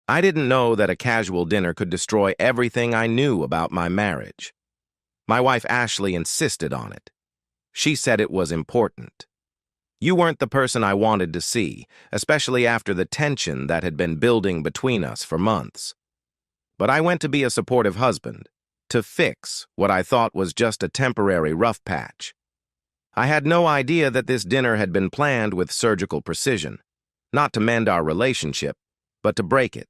I didn't know that a casual dinner could destroy everything I knew about my marriage. My wife Ashley insisted on it. She said it was important. You weren't the person I wanted to see, especially after the tension that had been building between us for months. But I went to be a supportive husband, to fix what I thought was just a temporary rough patch. I had no idea that this dinner had been planned with surgical precision, not to mend our relationship, but to break it.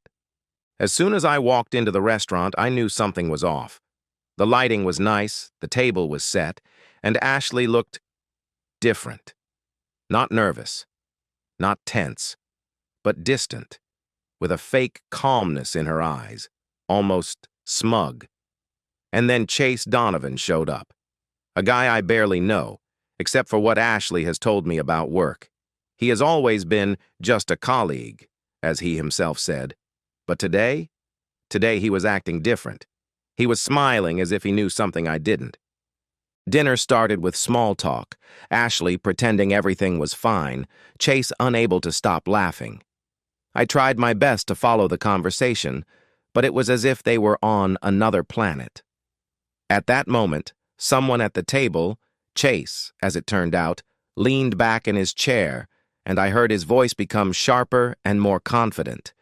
As soon as I walked into the restaurant, I knew something was off. The lighting was nice, the table was set, and Ashley looked different. Not nervous, not tense, but distant, with a fake calmness in her eyes, almost smug. And then Chase Donovan showed up, a guy I barely know, except for what Ashley has told me about work. He has always been just a colleague, as he himself said. But today he was acting different. He was smiling as if he knew something I didn't. Dinner started with small talk, Ashley pretending everything was fine, Chase unable to stop laughing. I tried my best to follow the conversation, but it was as if they were on another planet. At that moment, someone at the table, Chase, as it turned out, leaned back in his chair, and I heard his voice become sharper and more confident.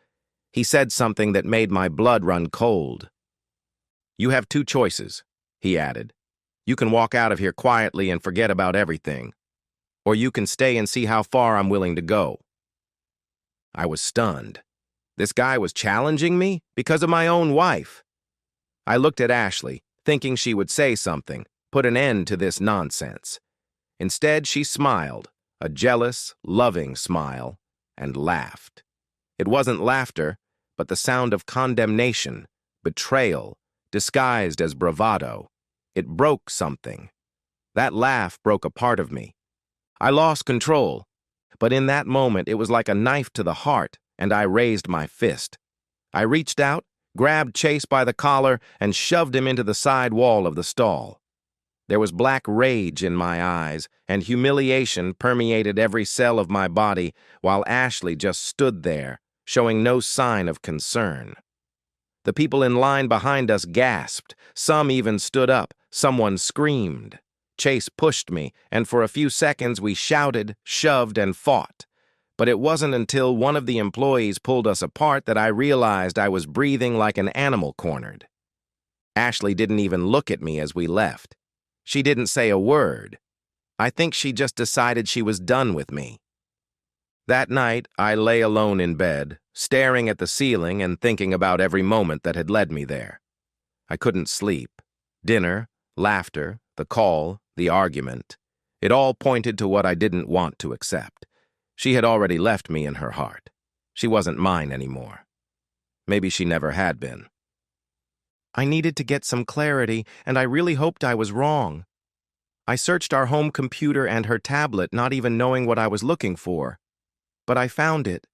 He said something that made my blood run cold. "You have two choices," he added. "You can walk out of here quietly and forget about everything, or you can stay and see how far I'm willing to go." I was stunned. This guy was challenging me because of my own wife. I looked at Ashley, thinking she would say something, put an end to this nonsense. Instead, she smiled, a jealous, loving smile, and laughed. It wasn't laughter, but the sound of condemnation, betrayal, disguised as bravado. It broke something. That laugh broke a part of me. I lost control, but in that moment it was like a knife to the heart, and I raised my fist. I reached out, grabbed Chase by the collar, and shoved him into the side wall of the stall. There was black rage in my eyes, and humiliation permeated every cell of my body, while Ashley just stood there, showing no sign of concern. The people in line behind us gasped. Some even stood up. Someone screamed. Chase pushed me, and for a few seconds we shouted, shoved, and fought. But it wasn't until one of the employees pulled us apart that I realized I was breathing like an animal cornered. Ashley didn't even look at me as we left. She didn't say a word. I think she just decided she was done with me. That night, I lay alone in bed, staring at the ceiling and thinking about every moment that had led me there. I couldn't sleep. Dinner, laughter, the call, the argument. It all pointed to what I didn't want to accept. She had already left me in her heart. She wasn't mine anymore. Maybe she never had been. I needed to get some clarity, and I really hoped I was wrong. I searched our home computer and her tablet, not even knowing what I was looking for. But I found it.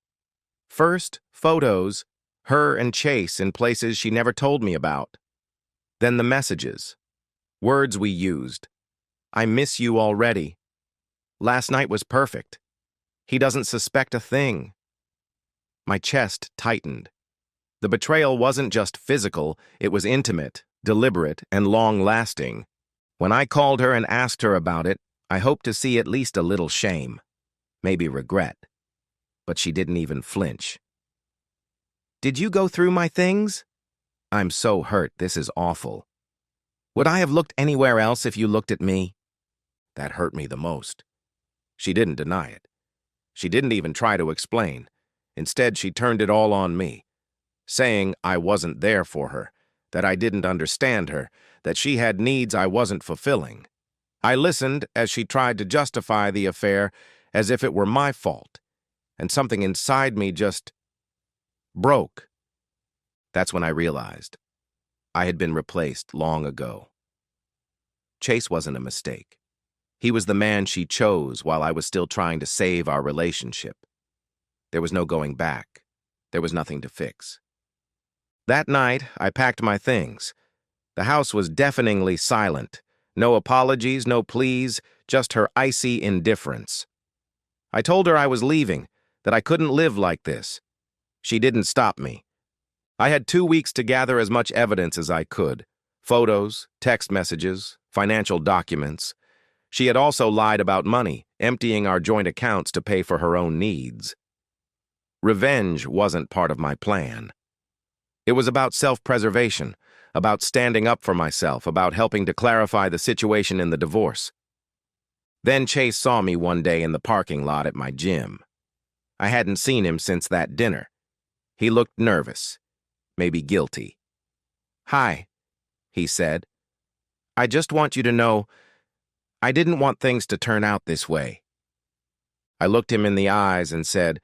First, photos, her and Chase in places she never told me about. Then the messages. Words we used. "I miss you already. Last night was perfect. He doesn't suspect a thing." My chest tightened. The betrayal wasn't just physical, it was intimate, deliberate, and long-lasting. When I called her and asked her about it, I hoped to see at least a little shame, maybe regret. But she didn't even flinch. "Did you go through my things?" "I'm so hurt, this is awful." "Would I have looked anywhere else if you looked at me?" That hurt me the most. She didn't deny it. She didn't even try to explain. Instead, she turned it all on me, saying I wasn't there for her, that I didn't understand her, that she had needs I wasn't fulfilling. I listened as she tried to justify the affair as if it were my fault, and something inside me just broke. That's when I realized I had been replaced long ago. Chase wasn't a mistake. He was the man she chose while I was still trying to save our relationship. There was no going back. There was nothing to fix. That night, I packed my things. The house was deafeningly silent. No apologies, no pleas, just her icy indifference. I told her I was leaving, that I couldn't live like this. She didn't stop me. I had 2 weeks to gather as much evidence as I could. Photos, text messages, financial documents. She had also lied about money, emptying our joint accounts to pay for her own needs. Revenge wasn't part of my plan. It was about self-preservation, about standing up for myself, about helping to clarify the situation in the divorce. Then Chase saw me one day in the parking lot at my gym. I hadn't seen him since that dinner. He looked nervous, maybe guilty. "Hi," he said. "I just want you to know I didn't want things to turn out this way." I looked him in the eyes and said,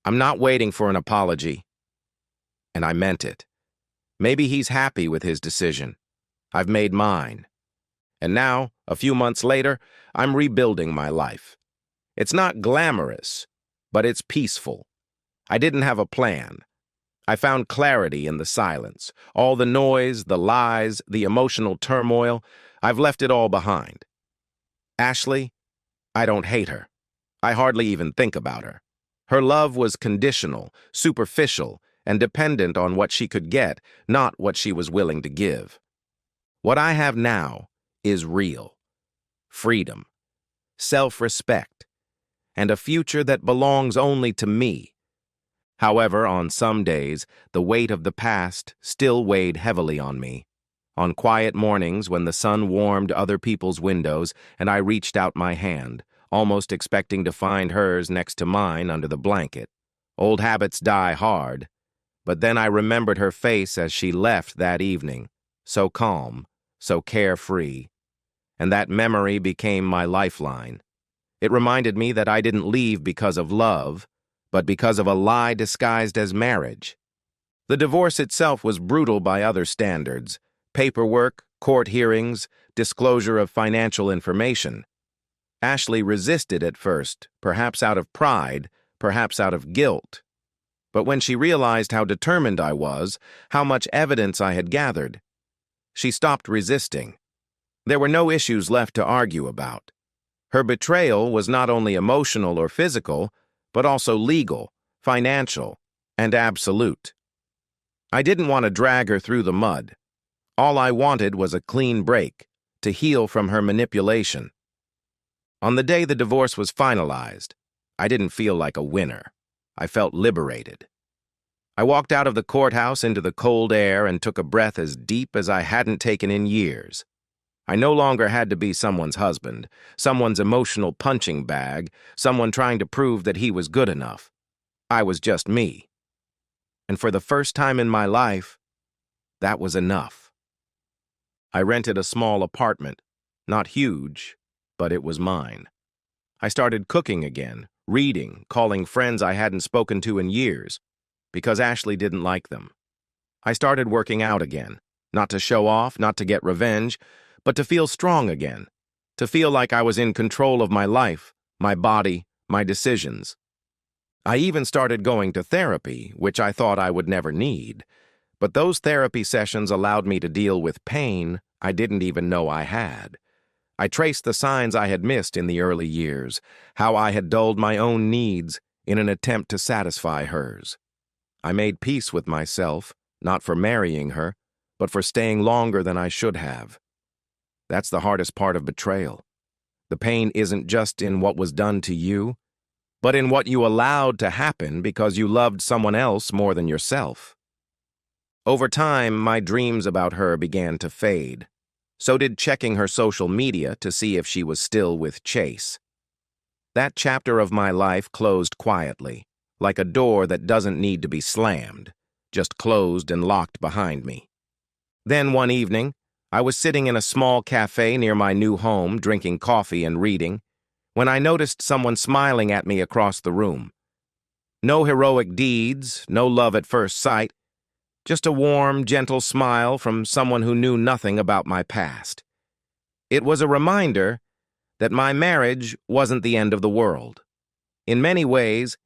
"I'm not waiting for an apology." And I meant it. Maybe he's happy with his decision. I've made mine. And now, a few months later, I'm rebuilding my life. It's not glamorous, but it's peaceful. I didn't have a plan. I found clarity in the silence. All the noise, the lies, the emotional turmoil, I've left it all behind. Ashley, I don't hate her. I hardly even think about her. Her love was conditional, superficial, and dependent on what she could get, not what she was willing to give. What I have now is real. Freedom, self-respect, and a future that belongs only to me. However, on some days, the weight of the past still weighed heavily on me. On quiet mornings when the sun warmed other people's windows and I reached out my hand, almost expecting to find hers next to mine under the blanket. Old habits die hard. But then I remembered her face as she left that evening, so calm, so carefree. And that memory became my lifeline. It reminded me that I didn't leave because of love, but because of a lie disguised as marriage. The divorce itself was brutal by other standards: paperwork, court hearings, disclosure of financial information. Ashley resisted at first, perhaps out of pride, perhaps out of guilt. But when she realized how determined I was, how much evidence I had gathered, she stopped resisting. There were no issues left to argue about. Her betrayal was not only emotional or physical, but also legal, financial, and absolute. I didn't want to drag her through the mud. All I wanted was a clean break, to heal from her manipulation. On the day the divorce was finalized, I didn't feel like a winner. I felt liberated. I walked out of the courthouse into the cold air and took a breath as deep as I hadn't taken in years. I no longer had to be someone's husband, someone's emotional punching bag, someone trying to prove that he was good enough. I was just me. And for the first time in my life, that was enough. I rented a small apartment, not huge, but it was mine. I started cooking again, reading, calling friends I hadn't spoken to in years, because Ashley didn't like them. I started working out again, not to show off, not to get revenge, but to feel strong again, to feel like I was in control of my life, my body, my decisions. I even started going to therapy, which I thought I would never need, but those therapy sessions allowed me to deal with pain I didn't even know I had. I traced the signs I had missed in the early years, how I had dulled my own needs in an attempt to satisfy hers. I made peace with myself, not for marrying her, but for staying longer than I should have. That's the hardest part of betrayal. The pain isn't just in what was done to you, but in what you allowed to happen because you loved someone else more than yourself. Over time, my dreams about her began to fade. So did checking her social media to see if she was still with Chase. That chapter of my life closed quietly, like a door that doesn't need to be slammed, just closed and locked behind me. Then one evening, I was sitting in a small cafe near my new home, drinking coffee and reading, when I noticed someone smiling at me across the room. No heroic deeds, no love at first sight, just a warm, gentle smile from someone who knew nothing about my past. It was a reminder that my marriage wasn't the end of the world. In many ways,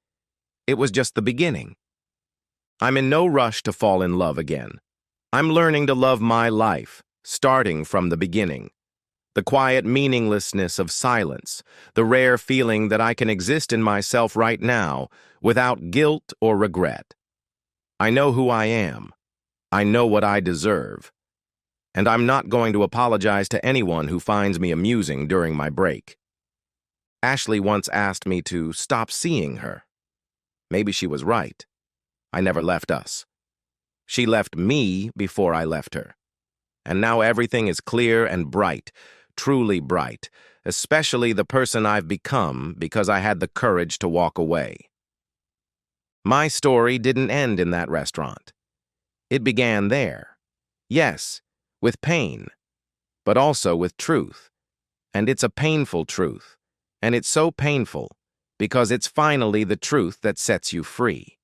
it was just the beginning. I'm in no rush to fall in love again. I'm learning to love my life, starting from the beginning. The quiet meaninglessness of silence, the rare feeling that I can exist in myself right now without guilt or regret. I know who I am. I know what I deserve, and I'm not going to apologize to anyone who finds me amusing during my break. Ashley once asked me to stop seeing her. Maybe she was right. I never left us. She left me before I left her. And now everything is clear and bright, truly bright, especially the person I've become because I had the courage to walk away. My story didn't end in that restaurant. It began there. Yes, with pain, but also with truth. And it's a painful truth. And it's so painful because it's finally the truth that sets you free.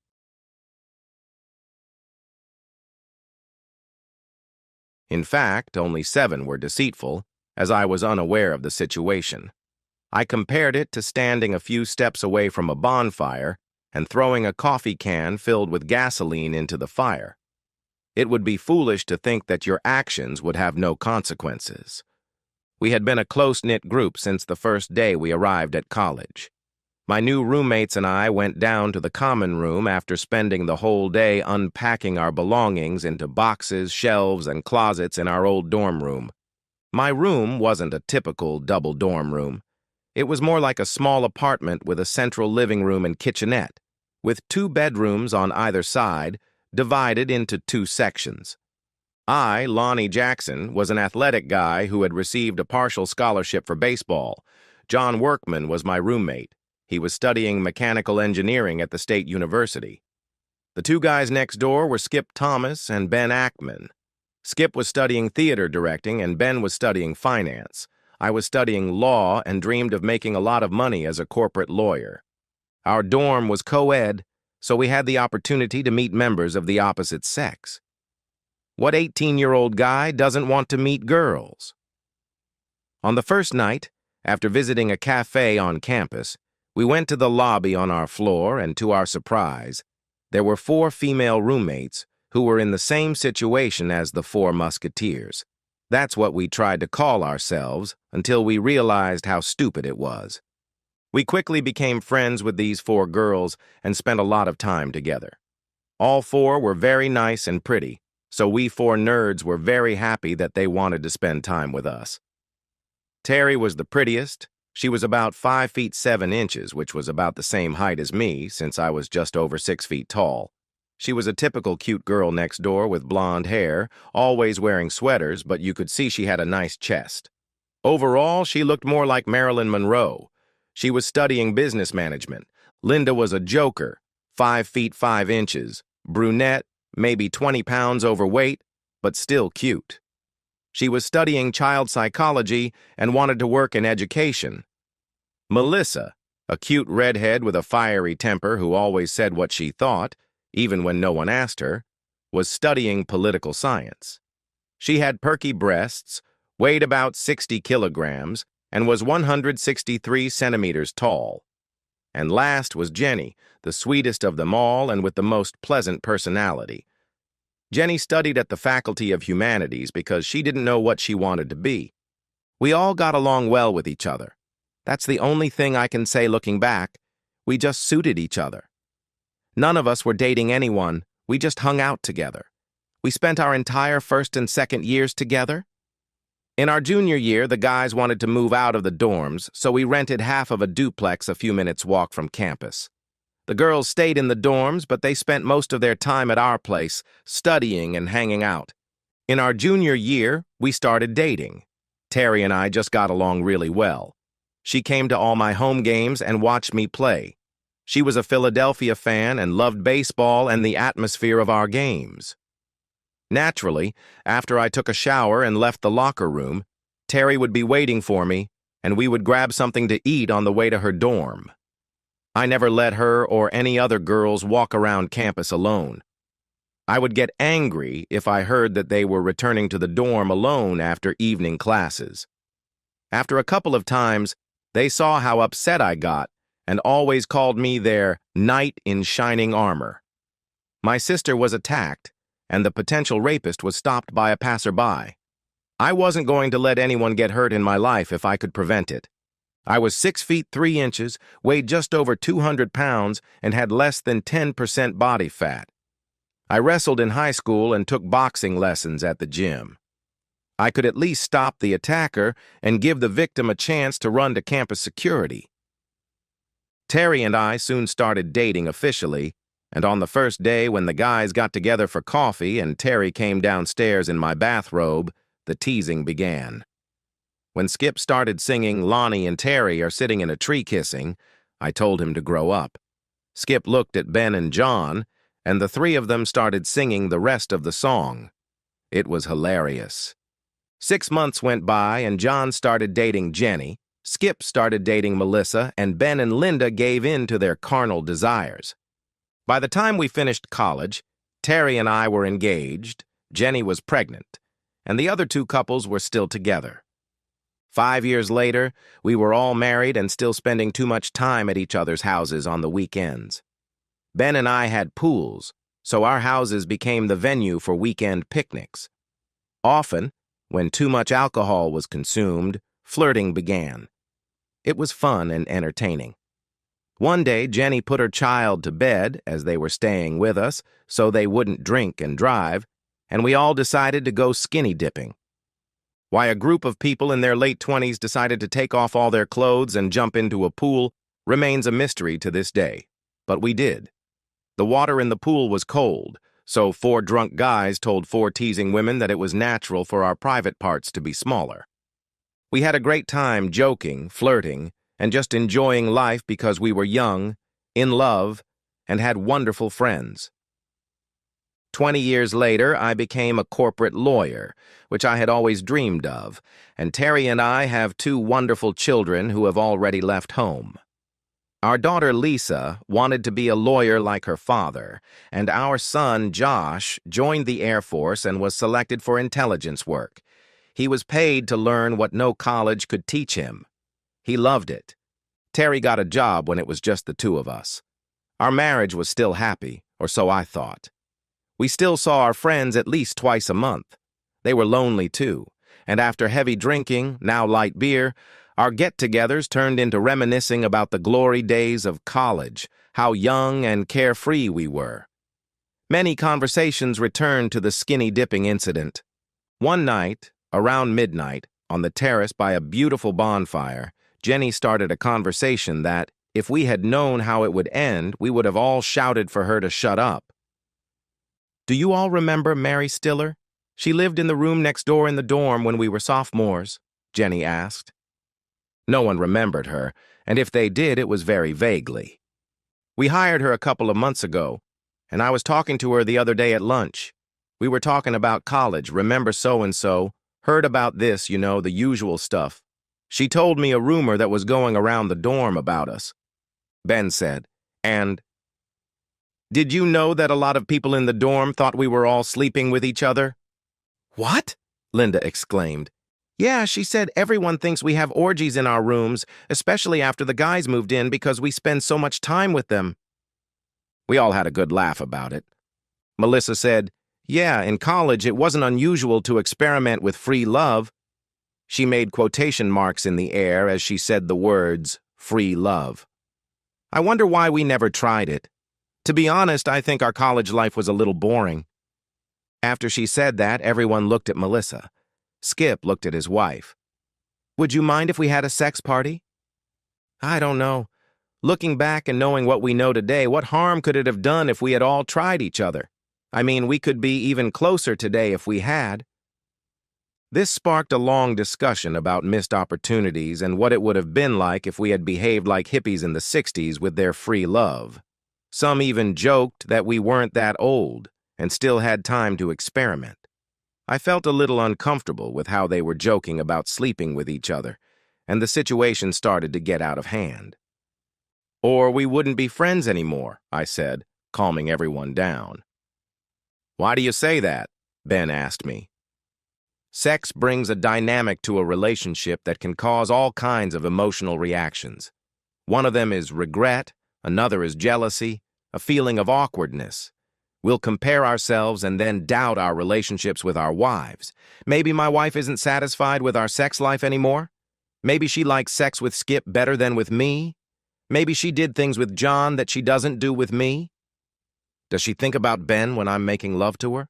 In fact, only 7 were deceitful, as I was unaware of the situation. I compared it to standing a few steps away from a bonfire and throwing a coffee can filled with gasoline into the fire. It would be foolish to think that your actions would have no consequences. We had been a close-knit group since the first day we arrived at college. My new roommates and I went down to the common room after spending the whole day unpacking our belongings into boxes, shelves, and closets in our old dorm room. My room wasn't a typical double dorm room. It was more like a small apartment with a central living room and kitchenette, with 2 bedrooms on either side, divided into 2 sections. I, Lonnie Jackson, was an athletic guy who had received a partial scholarship for baseball. John Workman was my roommate. He was studying mechanical engineering at the State University. The 2 guys next door were Skip Thomas and Ben Ackman. Skip was studying theater directing and Ben was studying finance. I was studying law and dreamed of making a lot of money as a corporate lawyer. Our dorm was co-ed, so we had the opportunity to meet members of the opposite sex. What 18-year-old guy doesn't want to meet girls? On the first night, after visiting a cafe on campus, we went to the lobby on our floor, and to our surprise, there were 4 female roommates who were in the same situation as the 4 musketeers. That's what we tried to call ourselves until we realized how stupid it was. We quickly became friends with these 4 girls and spent a lot of time together. All 4 were very nice and pretty, so we 4 nerds were very happy that they wanted to spend time with us. Terry was the prettiest. She was about 5 feet 7 inches, which was about the same height as me, since I was just over 6 feet tall. She was a typical cute girl next door with blonde hair, always wearing sweaters, but you could see she had a nice chest. Overall, she looked more like Marilyn Monroe. She was studying business management. Linda was a joker, 5 feet 5 inches, brunette, maybe 20 pounds overweight, but still cute. She was studying child psychology and wanted to work in education. Melissa, a cute redhead with a fiery temper who always said what she thought, even when no one asked her, was studying political science. She had perky breasts, weighed about 60 kilograms, and was 163 centimeters tall. And last was Jenny, the sweetest of them all and with the most pleasant personality. Jenny studied at the Faculty of Humanities because she didn't know what she wanted to be. We all got along well with each other. That's the only thing I can say looking back. We just suited each other. None of us were dating anyone. We just hung out together. We spent our entire first and second years together. In our junior year, the guys wanted to move out of the dorms, so we rented half of a duplex a few minutes' walk from campus. The girls stayed in the dorms, but they spent most of their time at our place, studying and hanging out. In our junior year, we started dating. Terry and I just got along really well. She came to all my home games and watched me play. She was a Philadelphia fan and loved baseball and the atmosphere of our games. Naturally, after I took a shower and left the locker room, Terry would be waiting for me, and we would grab something to eat on the way to her dorm. I never let her or any other girls walk around campus alone. I would get angry if I heard that they were returning to the dorm alone after evening classes. After a couple of times, they saw how upset I got and always called me their knight in shining armor. My sister was attacked, and the potential rapist was stopped by a passerby. I wasn't going to let anyone get hurt in my life if I could prevent it. I was 6 feet 3 inches, weighed just over 200 pounds, and had less than 10% body fat. I wrestled in high school and took boxing lessons at the gym. I could at least stop the attacker and give the victim a chance to run to campus security. Terry and I soon started dating officially, and on the first day when the guys got together for coffee and Terry came downstairs in my bathrobe, the teasing began. When Skip started singing "Lonnie and Terry are sitting in a tree kissing," I told him to grow up. Skip looked at Ben and John, and the three of them started singing the rest of the song. It was hilarious. 6 months went by and John started dating Jenny, Skip started dating Melissa, and Ben and Linda gave in to their carnal desires. By the time we finished college, Terry and I were engaged, Jenny was pregnant, and the other two couples were still together. 5 years later, we were all married and still spending too much time at each other's houses on the weekends. Ben and I had pools, so our houses became the venue for weekend picnics. Often, when too much alcohol was consumed, flirting began. It was fun and entertaining. One day, Jenny put her child to bed as they were staying with us so they wouldn't drink and drive, and we all decided to go skinny dipping. Why a group of people in their late 20s decided to take off all their clothes and jump into a pool remains a mystery to this day, but we did. The water in the pool was cold, so 4 drunk guys told 4 teasing women that it was natural for our private parts to be smaller. We had a great time joking, flirting, and just enjoying life because we were young, in love, and had wonderful friends. 20 years later, I became a corporate lawyer, which I had always dreamed of, and Terry and I have 2 wonderful children who have already left home. Our daughter Lisa wanted to be a lawyer like her father, and our son Josh joined the Air Force and was selected for intelligence work. He was paid to learn what no college could teach him. He loved it. Terry got a job when it was just the 2 of us. Our marriage was still happy, or so I thought. We still saw our friends at least twice a month. They were lonely too, and after heavy drinking, now light beer, our get-togethers turned into reminiscing about the glory days of college, how young and carefree we were. Many conversations returned to the skinny dipping incident. One night, around midnight, on the terrace by a beautiful bonfire, Jenny started a conversation that, if we had known how it would end, we would have all shouted for her to shut up. "Do you all remember Mary Stiller? She lived in the room next door in the dorm when we were sophomores," Jenny asked. No one remembered her, and if they did, it was very vaguely. "We hired her a couple of months ago, and I was talking to her the other day at lunch. We were talking about college, remember so-and-so, heard about this, you know, the usual stuff. She told me a rumor that was going around the dorm about us," Ben said, and, "Did you know that a lot of people in the dorm thought we were all sleeping with each other?" "What?" Linda exclaimed. "Yeah, she said everyone thinks we have orgies in our rooms, especially after the guys moved in because we spend so much time with them." We all had a good laugh about it. Melissa said, "Yeah, in college it wasn't unusual to experiment with free love." She made quotation marks in the air as she said the words, free love. "I wonder why we never tried it. To be honest, I think our college life was a little boring." After she said that, everyone looked at Melissa. Skip looked at his wife. "Would you mind if we had a sex party?" "I don't know. Looking back and knowing what we know today, what harm could it have done if we had all tried each other? I mean, we could be even closer today if we had." This sparked a long discussion about missed opportunities and what it would have been like if we had behaved like hippies in the 60s with their free love. Some even joked that we weren't that old and still had time to experiment. I felt a little uncomfortable with how they were joking about sleeping with each other, and the situation started to get out of hand. "Or we wouldn't be friends anymore," I said, calming everyone down. "Why do you say that?" Ben asked me. Sex brings a dynamic to a relationship that can cause all kinds of emotional reactions. One of them is regret, another is jealousy, a feeling of awkwardness. We'll compare ourselves and then doubt our relationships with our wives. Maybe my wife isn't satisfied with our sex life anymore. Maybe she likes sex with Skip better than with me. Maybe she did things with John that she doesn't do with me. Does she think about Ben when I'm making love to her?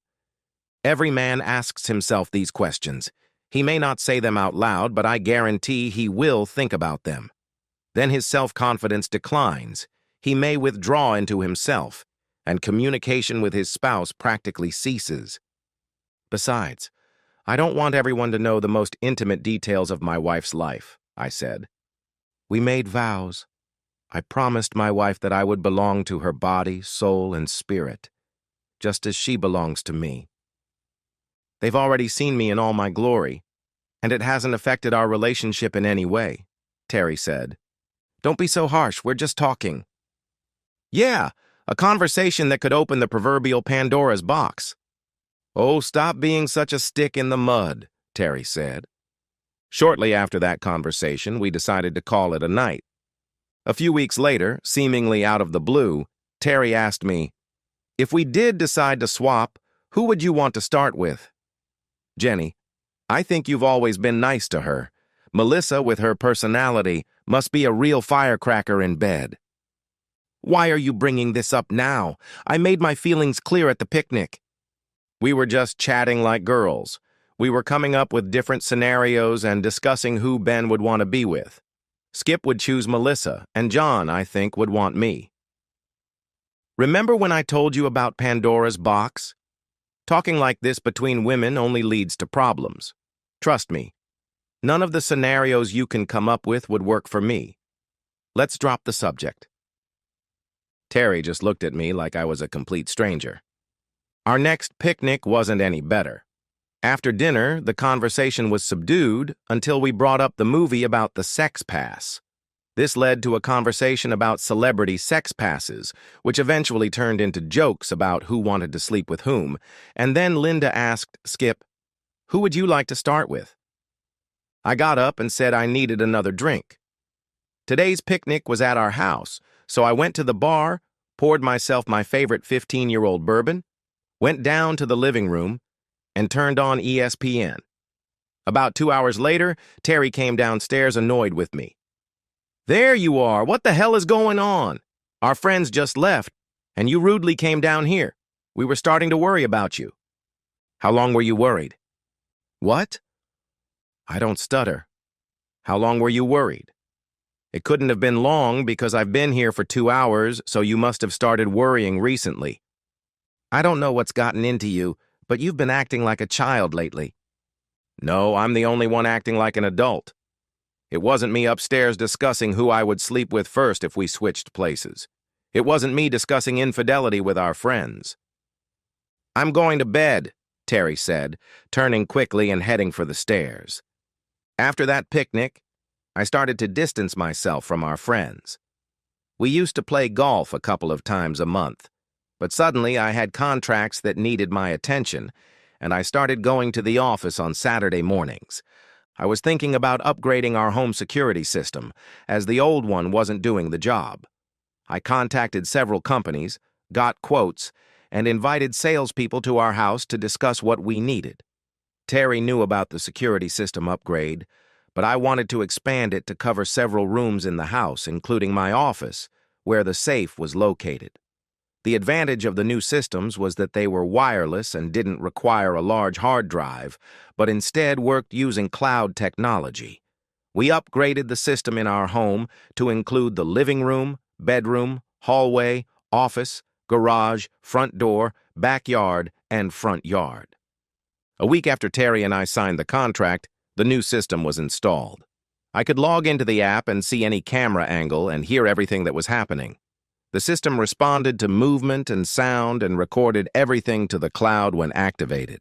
Every man asks himself these questions. He may not say them out loud, but I guarantee he will think about them. Then his self-confidence declines. He may withdraw into himself, and communication with his spouse practically ceases. Besides, I don't want everyone to know the most intimate details of my wife's life, I said. We made vows. I promised my wife that I would belong to her body, soul, and spirit, just as she belongs to me. They've already seen me in all my glory, and it hasn't affected our relationship in any way, Terry said. Don't be so harsh, we're just talking. Yeah, a conversation that could open the proverbial Pandora's box. Oh, stop being such a stick in the mud, Terry said. Shortly after that conversation, we decided to call it a night. A few weeks later, seemingly out of the blue, Terry asked me, if we did decide to swap, who would you want to start with? Jenny, I think you've always been nice to her. Melissa, with her personality, must be a real firecracker in bed. Why are you bringing this up now? I made my feelings clear at the picnic. We were just chatting like girls. We were coming up with different scenarios and discussing who Ben would want to be with. Skip would choose Melissa, and John, I think, would want me. Remember when I told you about Pandora's box? Talking like this between women only leads to problems. Trust me, none of the scenarios you can come up with would work for me. Let's drop the subject. Terry just looked at me like I was a complete stranger. Our next picnic wasn't any better. After dinner, the conversation was subdued until we brought up the movie about the sex pass. This led to a conversation about celebrity sex passes, which eventually turned into jokes about who wanted to sleep with whom, and then Linda asked Skip, who would you like to start with? I got up and said I needed another drink. Today's picnic was at our house, so I went to the bar, poured myself my favorite 15-year-old bourbon, went down to the living room, and turned on ESPN. About 2 hours later, Terry came downstairs annoyed with me. There you are, what the hell is going on? Our friends just left, and you rudely came down here. We were starting to worry about you. How long were you worried? What? I don't stutter. How long were you worried? It couldn't have been long because I've been here for 2 hours, so you must have started worrying recently. I don't know what's gotten into you, but you've been acting like a child lately. No, I'm the only one acting like an adult. It wasn't me upstairs discussing who I would sleep with first if we switched places. It wasn't me discussing infidelity with our friends. I'm going to bed, Terry said, turning quickly and heading for the stairs. After that picnic, I started to distance myself from our friends. We used to play golf a couple of times a month, but suddenly I had contracts that needed my attention, and I started going to the office on Saturday mornings. I was thinking about upgrading our home security system, as the old one wasn't doing the job. I contacted several companies, got quotes, and invited salespeople to our house to discuss what we needed. Terry knew about the security system upgrade, but I wanted to expand it to cover several rooms in the house, including my office, where the safe was located. The advantage of the new systems was that they were wireless and didn't require a large hard drive, but instead worked using cloud technology. We upgraded the system in our home to include the living room, bedroom, hallway, office, garage, front door, backyard, and front yard. A week after Terry and I signed the contract, the new system was installed. I could log into the app and see any camera angle and hear everything that was happening. The system responded to movement and sound and recorded everything to the cloud when activated.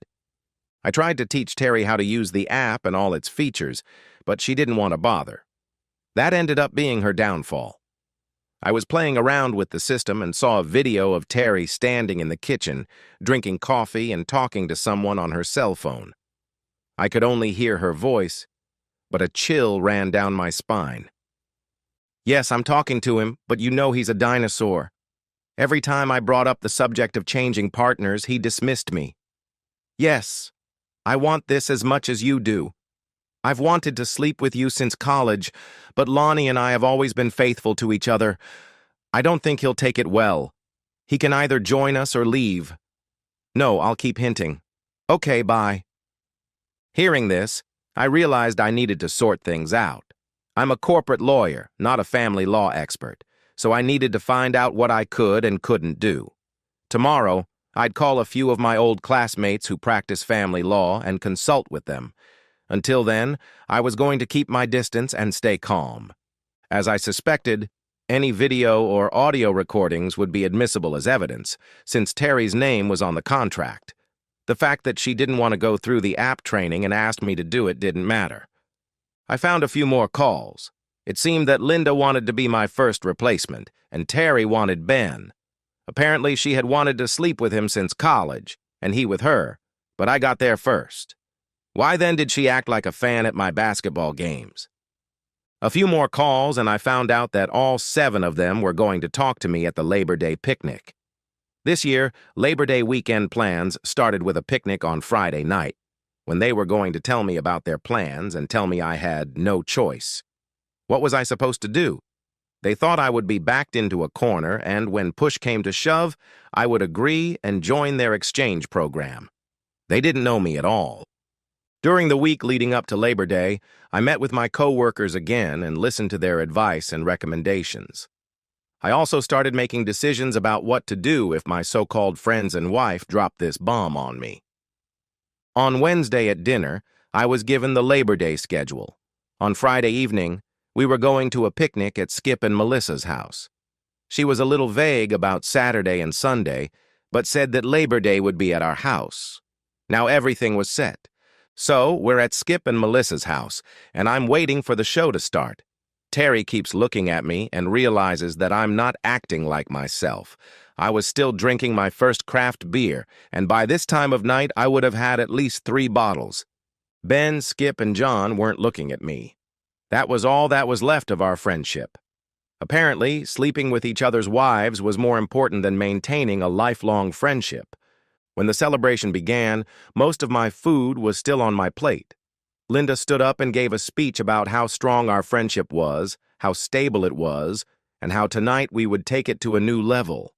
I tried to teach Terry how to use the app and all its features, but she didn't want to bother. That ended up being her downfall. I was playing around with the system and saw a video of Terry standing in the kitchen, drinking coffee and talking to someone on her cell phone. I could only hear her voice, but a chill ran down my spine. Yes, I'm talking to him, but you know he's a dinosaur. Every time I brought up the subject of changing partners, he dismissed me. Yes, I want this as much as you do. I've wanted to sleep with you since college, but Lonnie and I have always been faithful to each other. I don't think he'll take it well. He can either join us or leave. No, I'll keep hinting. Okay, bye. Hearing this, I realized I needed to sort things out. I'm a corporate lawyer, not a family law expert, so I needed to find out what I could and couldn't do. Tomorrow, I'd call a few of my old classmates who practice family law and consult with them. Until then, I was going to keep my distance and stay calm. As I suspected, any video or audio recordings would be admissible as evidence, since Terry's name was on the contract. The fact that she didn't want to go through the app training and asked me to do it didn't matter. I found a few more calls. It seemed that Linda wanted to be my first replacement, and Terry wanted Ben. Apparently, she had wanted to sleep with him since college, and he with her, but I got there first. Why then did she act like a fan at my basketball games? A few more calls, and I found out that all 7 of them were going to talk to me at the Labor Day picnic. This year, Labor Day weekend plans started with a picnic on Friday night, when they were going to tell me about their plans and tell me I had no choice. What was I supposed to do? They thought I would be backed into a corner, and when push came to shove, I would agree and join their exchange program. They didn't know me at all. During the week leading up to Labor Day, I met with my co-workers again and listened to their advice and recommendations. I also started making decisions about what to do if my so-called friends and wife dropped this bomb on me. On Wednesday at dinner, I was given the Labor Day schedule. On Friday evening, we were going to a picnic at Skip and Melissa's house. She was a little vague about Saturday and Sunday, but said that Labor Day would be at our house. Now everything was set. So, we're at Skip and Melissa's house, and I'm waiting for the show to start. Terry keeps looking at me and realizes that I'm not acting like myself. I was still drinking my first craft beer, and by this time of night I would have had at least 3 bottles. Ben, Skip, and John weren't looking at me. That was all that was left of our friendship. Apparently, sleeping with each other's wives was more important than maintaining a lifelong friendship. When the celebration began, most of my food was still on my plate. Linda stood up and gave a speech about how strong our friendship was, how stable it was, and how tonight we would take it to a new level.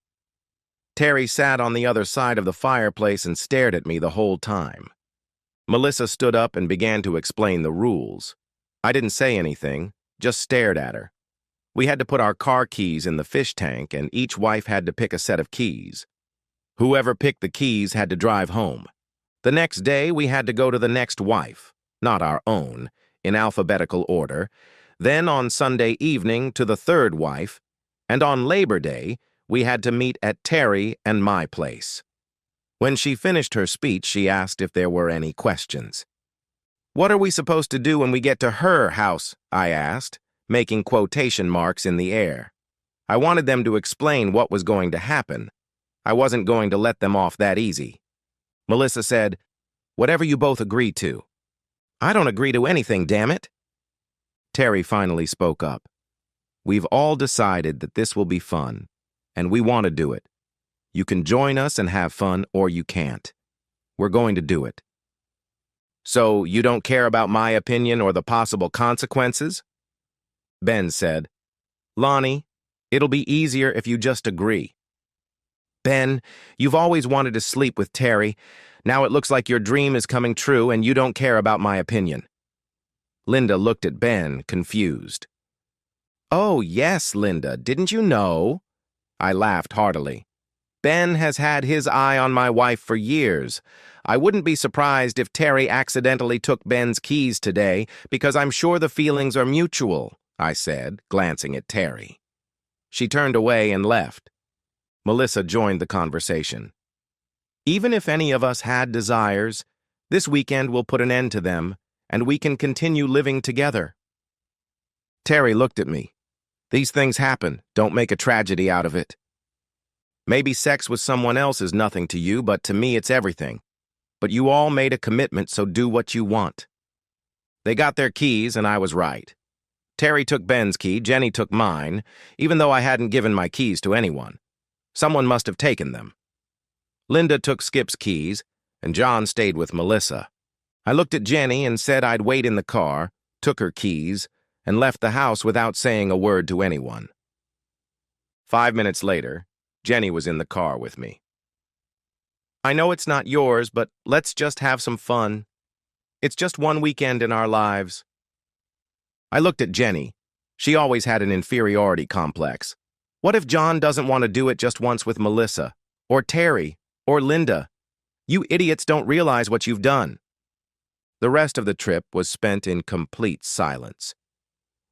Terry sat on the other side of the fireplace and stared at me the whole time. Melissa stood up and began to explain the rules. I didn't say anything, just stared at her. We had to put our car keys in the fish tank, and each wife had to pick a set of keys. Whoever picked the keys had to drive home. The next day, we had to go to the next wife, not our own, in alphabetical order, then on Sunday evening to the 3rd wife, and on Labor Day, we had to meet at Terry and my place. When she finished her speech, she asked if there were any questions. "What are we supposed to do when we get to her house?" I asked, making quotation marks in the air. I wanted them to explain what was going to happen. I wasn't going to let them off that easy. Melissa said, "Whatever you both agree to." "I don't agree to anything, damn it." Terry finally spoke up. "We've all decided that this will be fun, and we want to do it. You can join us and have fun, or you can't. We're going to do it." "So you don't care about my opinion or the possible consequences?" Ben said, "Lonnie, it'll be easier if you just agree." "Ben, you've always wanted to sleep with Terry. Now it looks like your dream is coming true and you don't care about my opinion." Linda looked at Ben, confused. "Oh, yes, Linda, didn't you know?" I laughed heartily. "Ben has had his eye on my wife for years. I wouldn't be surprised if Terry accidentally took Ben's keys today, because I'm sure the feelings are mutual," I said, glancing at Terry. She turned away and left. Melissa joined the conversation. "Even if any of us had desires, this weekend will put an end to them, and we can continue living together." Terry looked at me. "These things happen. Don't make a tragedy out of it. Maybe sex with someone else is nothing to you, but to me it's everything. But you all made a commitment, so do what you want." They got their keys, and I was right. Terry took Ben's key, Jenny took mine, even though I hadn't given my keys to anyone. Someone must have taken them. Linda took Skip's keys, and John stayed with Melissa. I looked at Jenny and said I'd wait in the car, took her keys, and left the house without saying a word to anyone. 5 minutes later, Jenny was in the car with me. I know it's not yours, but let's just have some fun. It's just one weekend in our lives. I looked at Jenny. She always had an inferiority complex. What if John doesn't want to do it just once with Melissa, or Terry, or Linda? You idiots don't realize what you've done. The rest of the trip was spent in complete silence.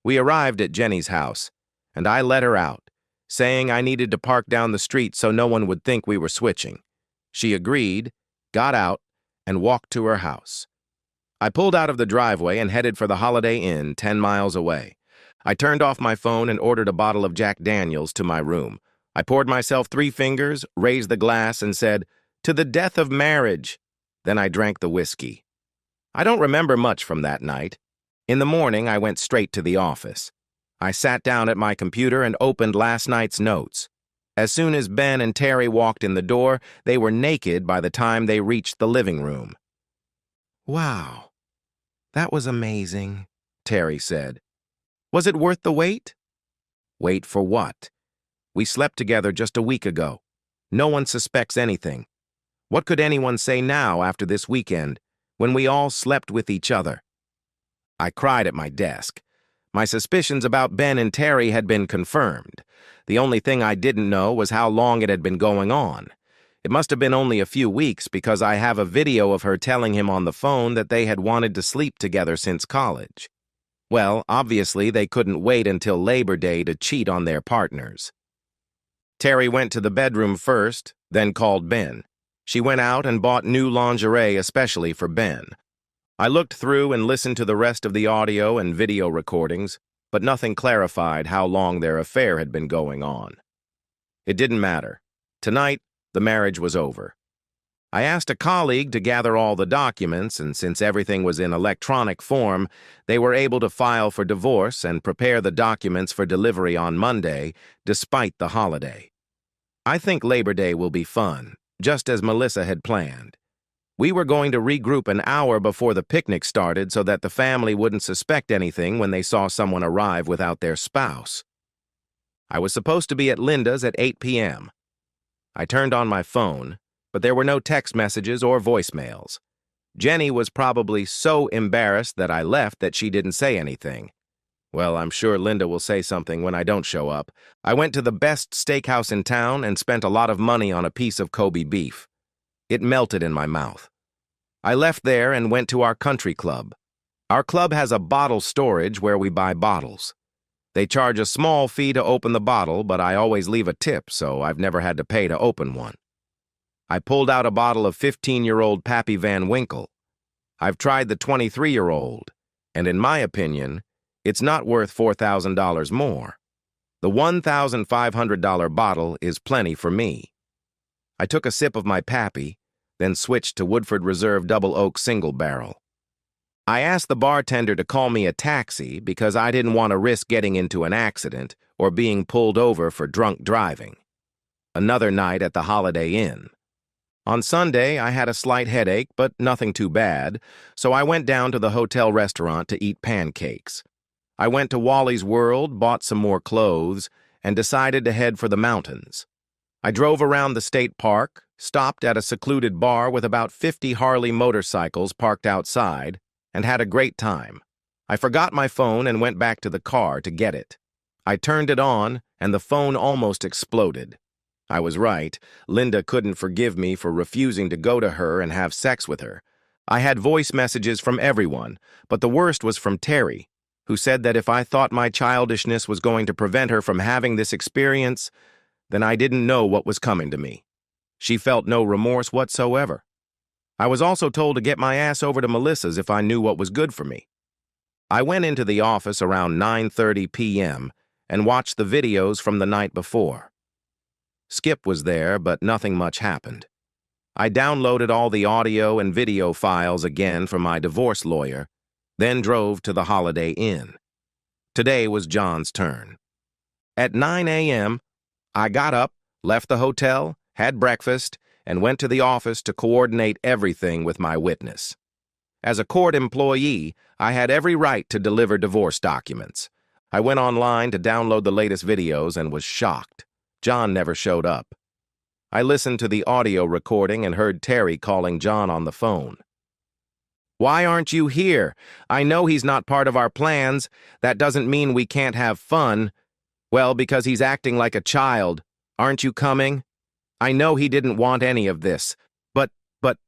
We arrived at Jenny's house, and I let her out, saying I needed to park down the street so no one would think we were switching. She agreed, got out, and walked to her house. I pulled out of the driveway and headed for the Holiday Inn 10 miles away. I turned off my phone and ordered a bottle of Jack Daniels to my room. I poured myself 3 fingers, raised the glass, and said, "To the death of marriage." Then I drank the whiskey. I don't remember much from that night. In the morning, I went straight to the office. I sat down at my computer and opened last night's notes. As soon as Ben and Terry walked in the door, they were naked by the time they reached the living room. "Wow, that was amazing," Terry said. "Was it worth the wait?" "Wait for what? We slept together just a week ago. No one suspects anything. What could anyone say now after this weekend, when we all slept with each other?" I cried at my desk. My suspicions about Ben and Terry had been confirmed. The only thing I didn't know was how long it had been going on. It must have been only a few weeks because I have a video of her telling him on the phone that they had wanted to sleep together since college. Well, obviously they couldn't wait until Labor Day to cheat on their partners. Terry went to the bedroom first, then called Ben. She went out and bought new lingerie especially for Ben. I looked through and listened to the rest of the audio and video recordings, but nothing clarified how long their affair had been going on. It didn't matter. Tonight, the marriage was over. I asked a colleague to gather all the documents, and since everything was in electronic form, they were able to file for divorce and prepare the documents for delivery on Monday, despite the holiday. I think Labor Day will be fun, just as Melissa had planned. We were going to regroup an hour before the picnic started so that the family wouldn't suspect anything when they saw someone arrive without their spouse. I was supposed to be at Linda's at 8 p.m. I turned on my phone, but there were no text messages or voicemails. Jenny was probably so embarrassed that I left that she didn't say anything. Well, I'm sure Linda will say something when I don't show up. I went to the best steakhouse in town and spent a lot of money on a piece of Kobe beef. It melted in my mouth. I left there and went to our country club. Our club has a bottle storage where we buy bottles. They charge a small fee to open the bottle, but I always leave a tip, so I've never had to pay to open one. I pulled out a bottle of 15-year-old Pappy Van Winkle. I've tried the 23-year-old, and in my opinion, it's not worth $4,000 more. The $1,500 bottle is plenty for me. I took a sip of my Pappy, then switched to Woodford Reserve Double Oak Single Barrel. I asked the bartender to call me a taxi because I didn't want to risk getting into an accident or being pulled over for drunk driving. Another night at the Holiday Inn. On Sunday, I had a slight headache, but nothing too bad, so I went down to the hotel restaurant to eat pancakes. I went to Wally's World, bought some more clothes, and decided to head for the mountains. I drove around the state park, stopped at a secluded bar with about 50 Harley motorcycles parked outside, and had a great time. I forgot my phone and went back to the car to get it. I turned it on, and the phone almost exploded. I was right. Linda couldn't forgive me for refusing to go to her and have sex with her. I had voice messages from everyone, but the worst was from Terry, who said that if I thought my childishness was going to prevent her from having this experience, then I didn't know what was coming to me. She felt no remorse whatsoever. I was also told to get my ass over to Melissa's if I knew what was good for me. I went into the office around 9:30 p.m. and watched the videos from the night before. Skip was there, but nothing much happened. I downloaded all the audio and video files again from my divorce lawyer, then drove to the Holiday Inn. Today was John's turn. At 9 a.m., I got up, left the hotel, had breakfast, and went to the office to coordinate everything with my witness. As a court employee, I had every right to deliver divorce documents. I went online to download the latest videos and was shocked. John never showed up. I listened to the audio recording and heard Terry calling John on the phone. "Why aren't you here? I know he's not part of our plans. That doesn't mean we can't have fun." "Well, because he's acting like a child. Aren't you coming? I know he didn't want any of this. But,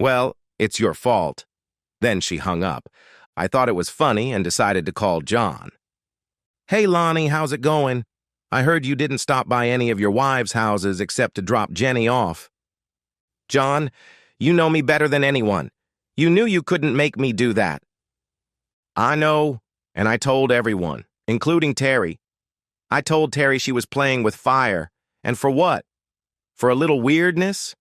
well, it's your fault." Then she hung up. I thought it was funny and decided to call John. "Hey, Lonnie, how's it going? I heard you didn't stop by any of your wives' houses except to drop Jenny off." "John, you know me better than anyone. You knew you couldn't make me do that." "I know, and I told everyone, including Terry. I told Terry she was playing with fire. And for what? For a little weirdness?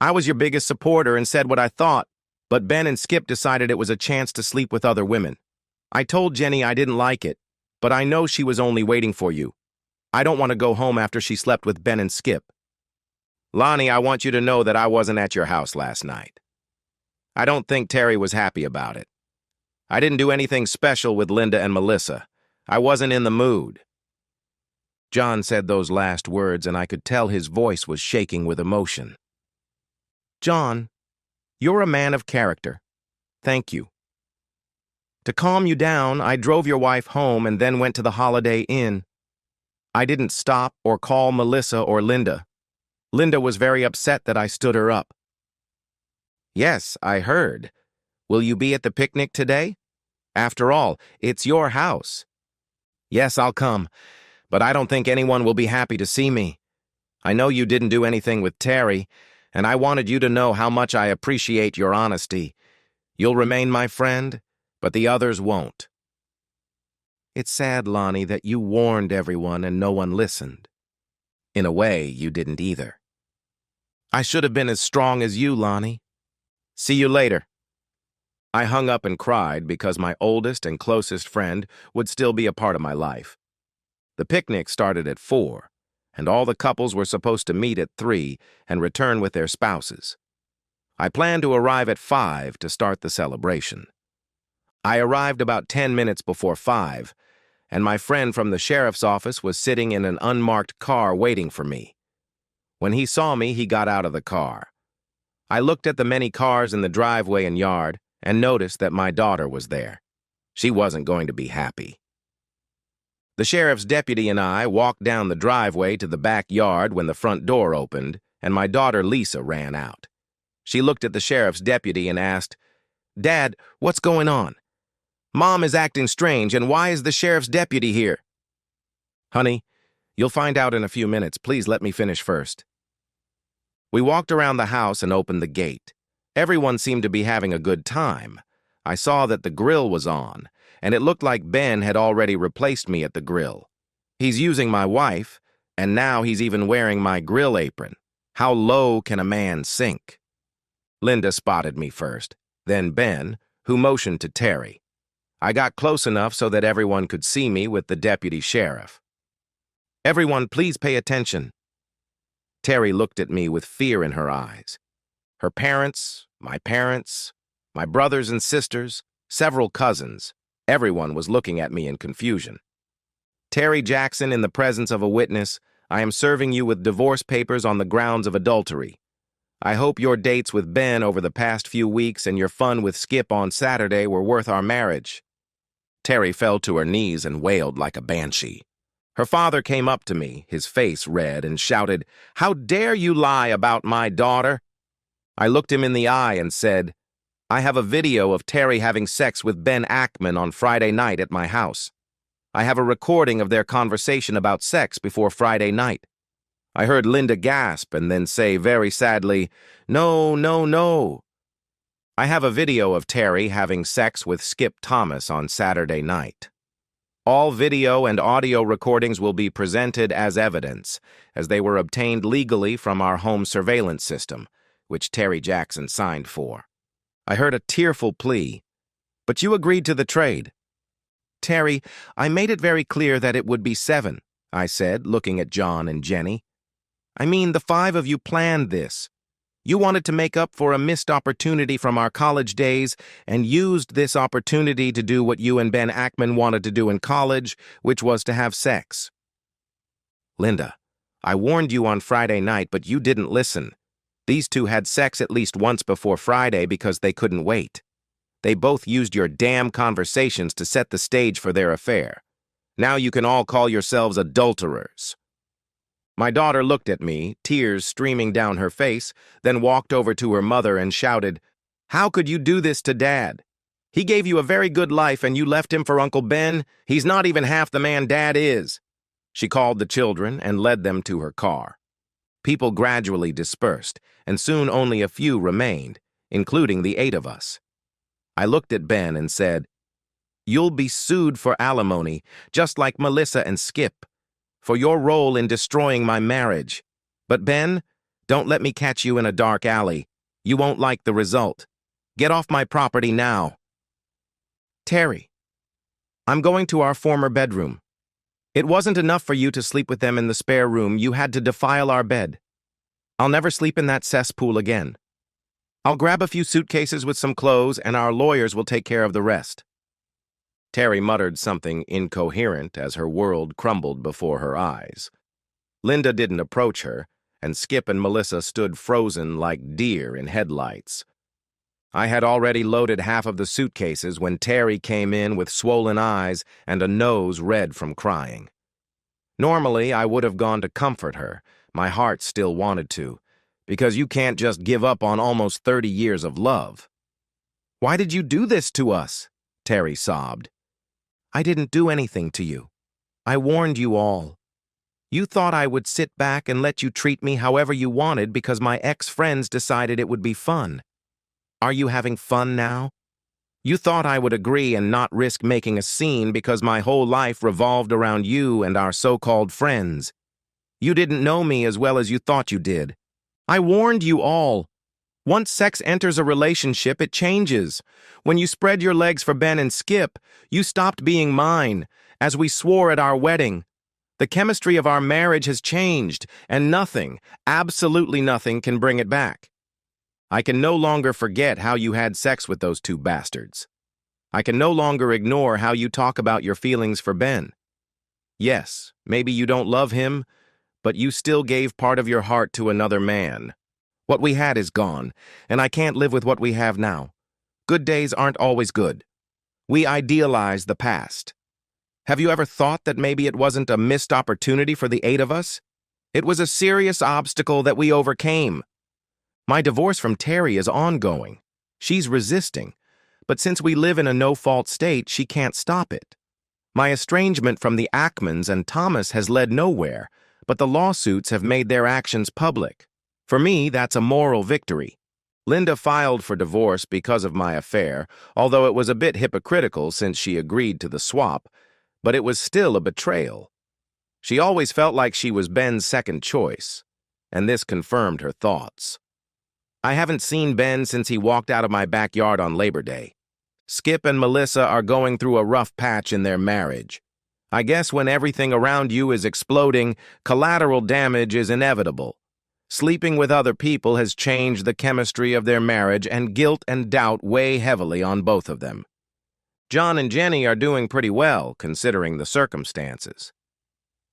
I was your biggest supporter and said what I thought, but Ben and Skip decided it was a chance to sleep with other women. I told Jenny I didn't like it, but I know she was only waiting for you. I don't want to go home after she slept with Ben and Skip. Lonnie, I want you to know that I wasn't at your house last night. I don't think Terry was happy about it. I didn't do anything special with Linda and Melissa. I wasn't in the mood." John said those last words, and I could tell his voice was shaking with emotion. "John, you're a man of character. Thank you. To calm you down, I drove your wife home and then went to the Holiday Inn. I didn't stop or call Melissa or Linda. Linda was very upset that I stood her up." "Yes, I heard. Will you be at the picnic today? After all, it's your house." "Yes, I'll come, but I don't think anyone will be happy to see me. I know you didn't do anything with Terry, and I wanted you to know how much I appreciate your honesty. You'll remain my friend, but the others won't." "It's sad, Lonnie, that you warned everyone and no one listened. In a way, you didn't either. I should have been as strong as you, Lonnie. See you later." I hung up and cried because my oldest and closest friend would still be a part of my life. The picnic started at 4, and all the couples were supposed to meet at 3 and return with their spouses. I planned to arrive at 5 to start the celebration. I arrived about 10 minutes before 5, and my friend from the sheriff's office was sitting in an unmarked car waiting for me. When he saw me, he got out of the car. I looked at the many cars in the driveway and yard and noticed that my daughter was there. She wasn't going to be happy. The sheriff's deputy and I walked down the driveway to the backyard when the front door opened, and my daughter Lisa ran out. She looked at the sheriff's deputy and asked, "Dad, what's going on? Mom is acting strange, and why is the sheriff's deputy here?" "Honey, you'll find out in a few minutes. Please let me finish first." We walked around the house and opened the gate. Everyone seemed to be having a good time. I saw that the grill was on, and it looked like Ben had already replaced me at the grill. He's using my wife, and now he's even wearing my grill apron. How low can a man sink? Linda spotted me first, then Ben, who motioned to Terry. I got close enough so that everyone could see me with the deputy sheriff. "Everyone, please pay attention." Terry looked at me with fear in her eyes. Her parents, my brothers and sisters, several cousins, everyone was looking at me in confusion. "Terry Jackson, in the presence of a witness, I am serving you with divorce papers on the grounds of adultery. I hope your dates with Ben over the past few weeks and your fun with Skip on Saturday were worth our marriage." Terry fell to her knees and wailed like a banshee. Her father came up to me, his face red, and shouted, "How dare you lie about my daughter?" I looked him in the eye and said, "I have a video of Terry having sex with Ben Ackman on Friday night at my house. I have a recording of their conversation about sex before Friday night." I heard Linda gasp and then say very sadly, "No, no, no." I have a video of Terry having sex with Skip Thomas on Saturday night. All video and audio recordings will be presented as evidence, as they were obtained legally from our home surveillance system, which Terry Jackson signed for. I heard a tearful plea, "But you agreed to the trade." "Terry, I made it very clear that it would be 7, I said, looking at John and Jenny. "I mean, the 5 of you planned this. You wanted to make up for a missed opportunity from our college days and used this opportunity to do what you and Ben Ackman wanted to do in college, which was to have sex." "Linda, I warned you on Friday night, but you didn't listen. These two had sex at least once before Friday because they couldn't wait. They both used your damn conversations to set the stage for their affair. Now you can all call yourselves adulterers." My daughter looked at me, tears streaming down her face, then walked over to her mother and shouted, "How could you do this to Dad? He gave you a very good life and you left him for Uncle Ben? He's not even half the man Dad is." She called the children and led them to her car. People gradually dispersed, and soon only a few remained, including the 8 of us. I looked at Ben and said, "You'll be sued for alimony, just like Melissa and Skip, for your role in destroying my marriage. But Ben, don't let me catch you in a dark alley. You won't like the result. Get off my property now." "Terry, I'm going to our former bedroom. It wasn't enough for you to sleep with them in the spare room. You had to defile our bed. I'll never sleep in that cesspool again. I'll grab a few suitcases with some clothes and our lawyers will take care of the rest." Terry muttered something incoherent as her world crumbled before her eyes. Linda didn't approach her, and Skip and Melissa stood frozen like deer in headlights. I had already loaded half of the suitcases when Terry came in with swollen eyes and a nose red from crying. Normally, I would have gone to comfort her. My heart still wanted to, because you can't just give up on almost 30 years of love. "Why did you do this to us?" Terry sobbed. "I didn't do anything to you. I warned you all. You thought I would sit back and let you treat me however you wanted because my ex-friends decided it would be fun. Are you having fun now? You thought I would agree and not risk making a scene because my whole life revolved around you and our so-called friends. You didn't know me as well as you thought you did. I warned you all. Once sex enters a relationship, it changes. When you spread your legs for Ben and Skip, you stopped being mine, as we swore at our wedding. The chemistry of our marriage has changed, and nothing, absolutely nothing, can bring it back. I can no longer forget how you had sex with those two bastards. I can no longer ignore how you talk about your feelings for Ben. Yes, maybe you don't love him, but you still gave part of your heart to another man. What we had is gone, and I can't live with what we have now. Good days aren't always good. We idealize the past. Have you ever thought that maybe it wasn't a missed opportunity for the 8 of us? It was a serious obstacle that we overcame. My divorce from Terry is ongoing. She's resisting, but since we live in a no-fault state, she can't stop it. My estrangement from the Ackmans and Thomas has led nowhere, but the lawsuits have made their actions public. For me, that's a moral victory. Linda filed for divorce because of my affair, although it was a bit hypocritical since she agreed to the swap, but it was still a betrayal. She always felt like she was Ben's second choice, and this confirmed her thoughts. I haven't seen Ben since he walked out of my backyard on Labor Day. Skip and Melissa are going through a rough patch in their marriage. I guess when everything around you is exploding, collateral damage is inevitable. Sleeping with other people has changed the chemistry of their marriage, and guilt and doubt weigh heavily on both of them. John and Jenny are doing pretty well, considering the circumstances.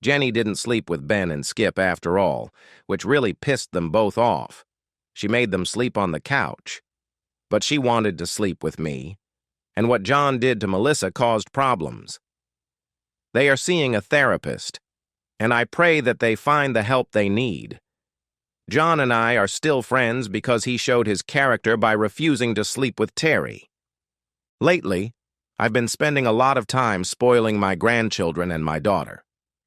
Jenny didn't sleep with Ben and Skip after all, which really pissed them both off. She made them sleep on the couch. But she wanted to sleep with me, and what John did to Melissa caused problems. They are seeing a therapist, and I pray that they find the help they need. John and I are still friends because he showed his character by refusing to sleep with Terry. Lately, I've been spending a lot of time spoiling my grandchildren and my daughter.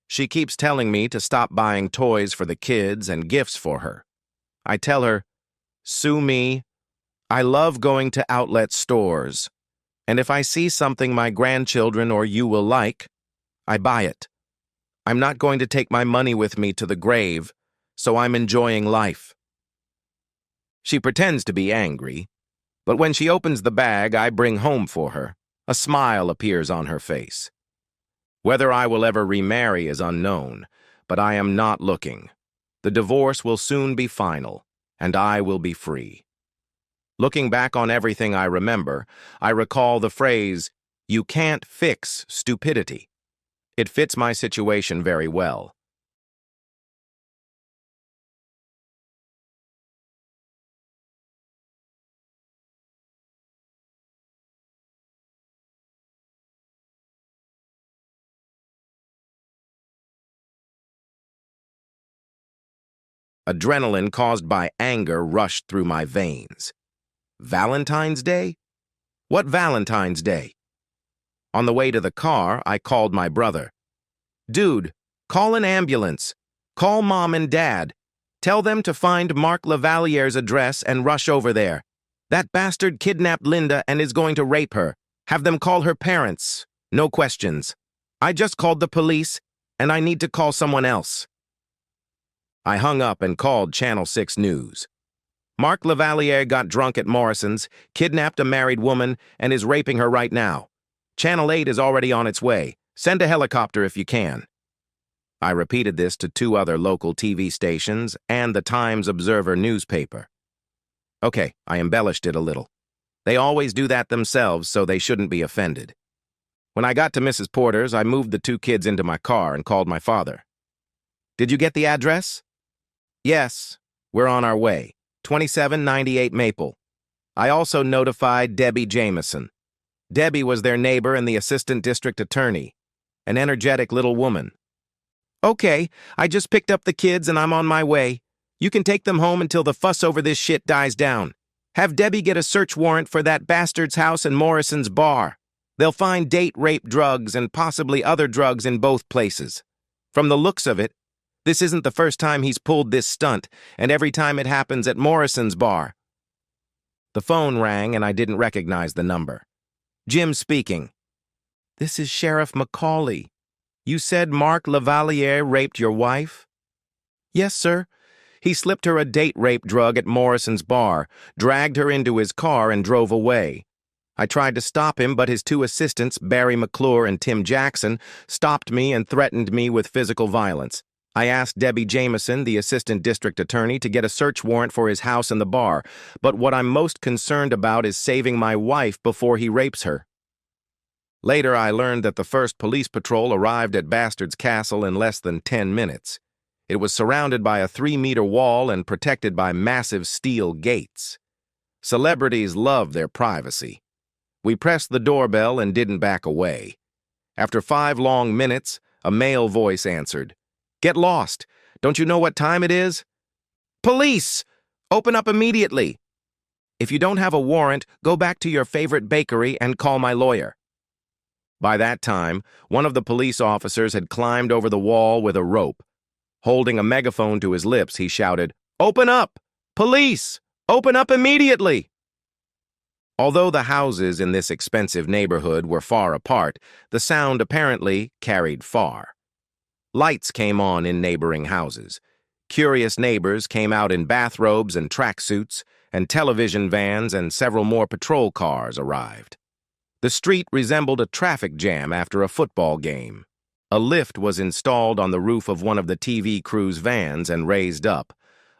She keeps telling me to stop buying toys for the kids and gifts for her. I tell her, "Sue me. I love going to outlet stores, and if I see something my grandchildren or you will like, I buy it. I'm not going to take my money with me to the grave, so I'm enjoying life." She pretends to be angry, but when she opens the bag I bring home for her, a smile appears on her face. Whether I will ever remarry is unknown, but I am not looking. The divorce will soon be final, and I will be free. Looking back on everything I remember, I recall the phrase, "You can't fix stupidity." It fits my situation very well. Adrenaline caused by anger rushed through my veins. Valentine's Day? What Valentine's Day? On the way to the car, I called my brother. Dude, call an ambulance. Call Mom and Dad. Tell them to find Mark Lavaliere's address and rush over there. That bastard kidnapped Linda and is going to rape her. Have them call her parents. No questions. I just called the police, and I need to call someone else. I hung up and called Channel 6 News. Mark Lavaliere got drunk at Morrison's, kidnapped a married woman, and is raping her right now. Channel 8 is already on its way. Send a helicopter if you can. I repeated this to 2 other local TV stations and the Times-Observer newspaper. Okay, I embellished it a little. They always do that themselves, so they shouldn't be offended. When I got to Mrs. Porter's, I moved the 2 kids into my car and called my father. Did you get the address? Yes, we're on our way. 2798 Maple. I also notified Debbie Jameson. Debbie was their neighbor and the assistant district attorney, an energetic little woman. Okay, I just picked up the kids and I'm on my way. You can take them home until the fuss over this shit dies down. Have Debbie get a search warrant for that bastard's house and Morrison's bar. They'll find date rape drugs and possibly other drugs in both places. From the looks of it, this isn't the first time he's pulled this stunt, and every time it happens at Morrison's bar. The phone rang and I didn't recognize the number. Jim speaking. This is Sheriff McCauley. You said Mark Lavaliere raped your wife? Yes, sir. He slipped her a date rape drug at Morrison's bar, dragged her into his car, and drove away. I tried to stop him, but his 2 assistants, Barry McClure and Tim Jackson, stopped me and threatened me with physical violence. I asked Debbie Jameson, the assistant district attorney, to get a search warrant for his house and the bar, but what I'm most concerned about is saving my wife before he rapes her. Later, I learned that the first police patrol arrived at Bastard's Castle in less than 10 minutes. It was surrounded by a 3-meter wall and protected by massive steel gates. Celebrities love their privacy. We pressed the doorbell and didn't back away. After 5 long minutes, a male voice answered. Get lost. Don't you know what time it is? Police! Open up immediately. If you don't have a warrant, go back to your favorite bakery and call my lawyer. By that time, one of the police officers had climbed over the wall with a rope. Holding a megaphone to his lips, he shouted, Open up! Police! Open up immediately! Although the houses in this expensive neighborhood were far apart, the sound apparently carried far. Lights came on in neighboring houses. Curious neighbors came out in bathrobes and tracksuits, and television vans and several more patrol cars arrived. The street resembled a traffic jam after a football game. A lift was installed on the roof of one of the TV crew's vans and raised up.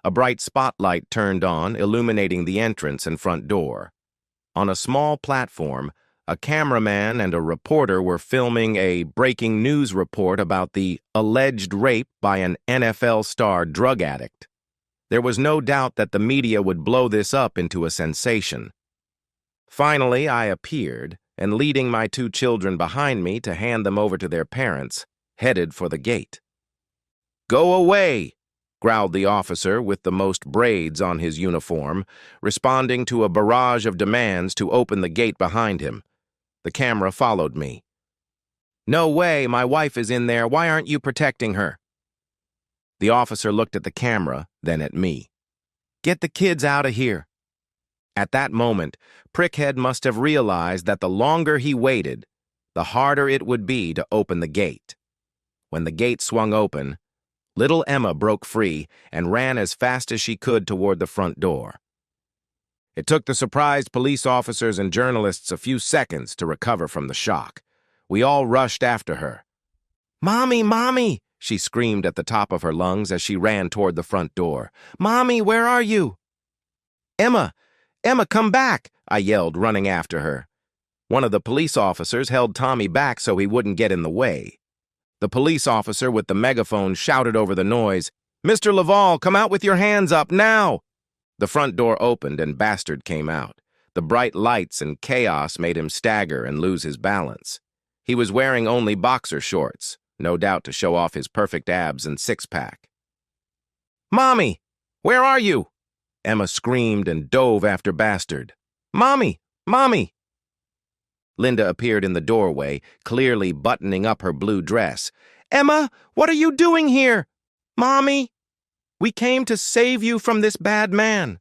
A bright spotlight turned on, illuminating the entrance and front door. On a small platform, a cameraman and a reporter were filming a breaking news report about the alleged rape by an NFL star drug addict. There was no doubt that the media would blow this up into a sensation. Finally, I appeared, and leading my 2 children behind me to hand them over to their parents, headed for the gate. Go away, growled the officer with the most braids on his uniform, responding to a barrage of demands to open the gate behind him. The camera followed me. No way, my wife is in there. Why aren't you protecting her? The officer looked at the camera, then at me. Get the kids out of here. At that moment, Prickhead must have realized that the longer he waited, the harder it would be to open the gate. When the gate swung open, little Emma broke free and ran as fast as she could toward the front door. It took the surprised police officers and journalists a few seconds to recover from the shock. We all rushed after her. Mommy, Mommy, she screamed at the top of her lungs as she ran toward the front door. Mommy, where are you? Emma, come back, I yelled, running after her. One of the police officers held Tommy back so he wouldn't get in the way. The police officer with the megaphone shouted over the noise, Mr. Laval, come out with your hands up now! The front door opened and Bastard came out. The bright lights and chaos made him stagger and lose his balance. He was wearing only boxer shorts, no doubt to show off his perfect abs and 6-pack. Mommy! Where are you? Emma screamed and dove after Bastard. Mommy! Mommy! Linda appeared in the doorway, clearly buttoning up her blue dress. Emma, what are you doing here? Mommy! We came to save you from this bad man.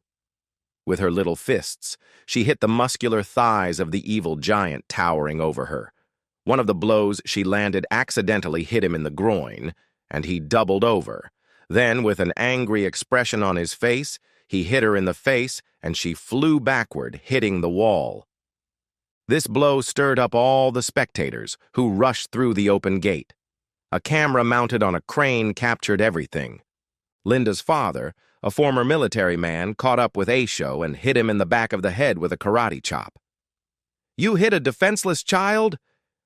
With her little fists, she hit the muscular thighs of the evil giant towering over her. One of the blows she landed accidentally hit him in the groin, and he doubled over. Then, with an angry expression on his face, he hit her in the face, and she flew backward, hitting the wall. This blow stirred up all the spectators, who rushed through the open gate. A camera mounted on a crane captured everything. Linda's father, a former military man, caught up with Aisho and hit him in the back of the head with a karate chop. You hit a defenseless child?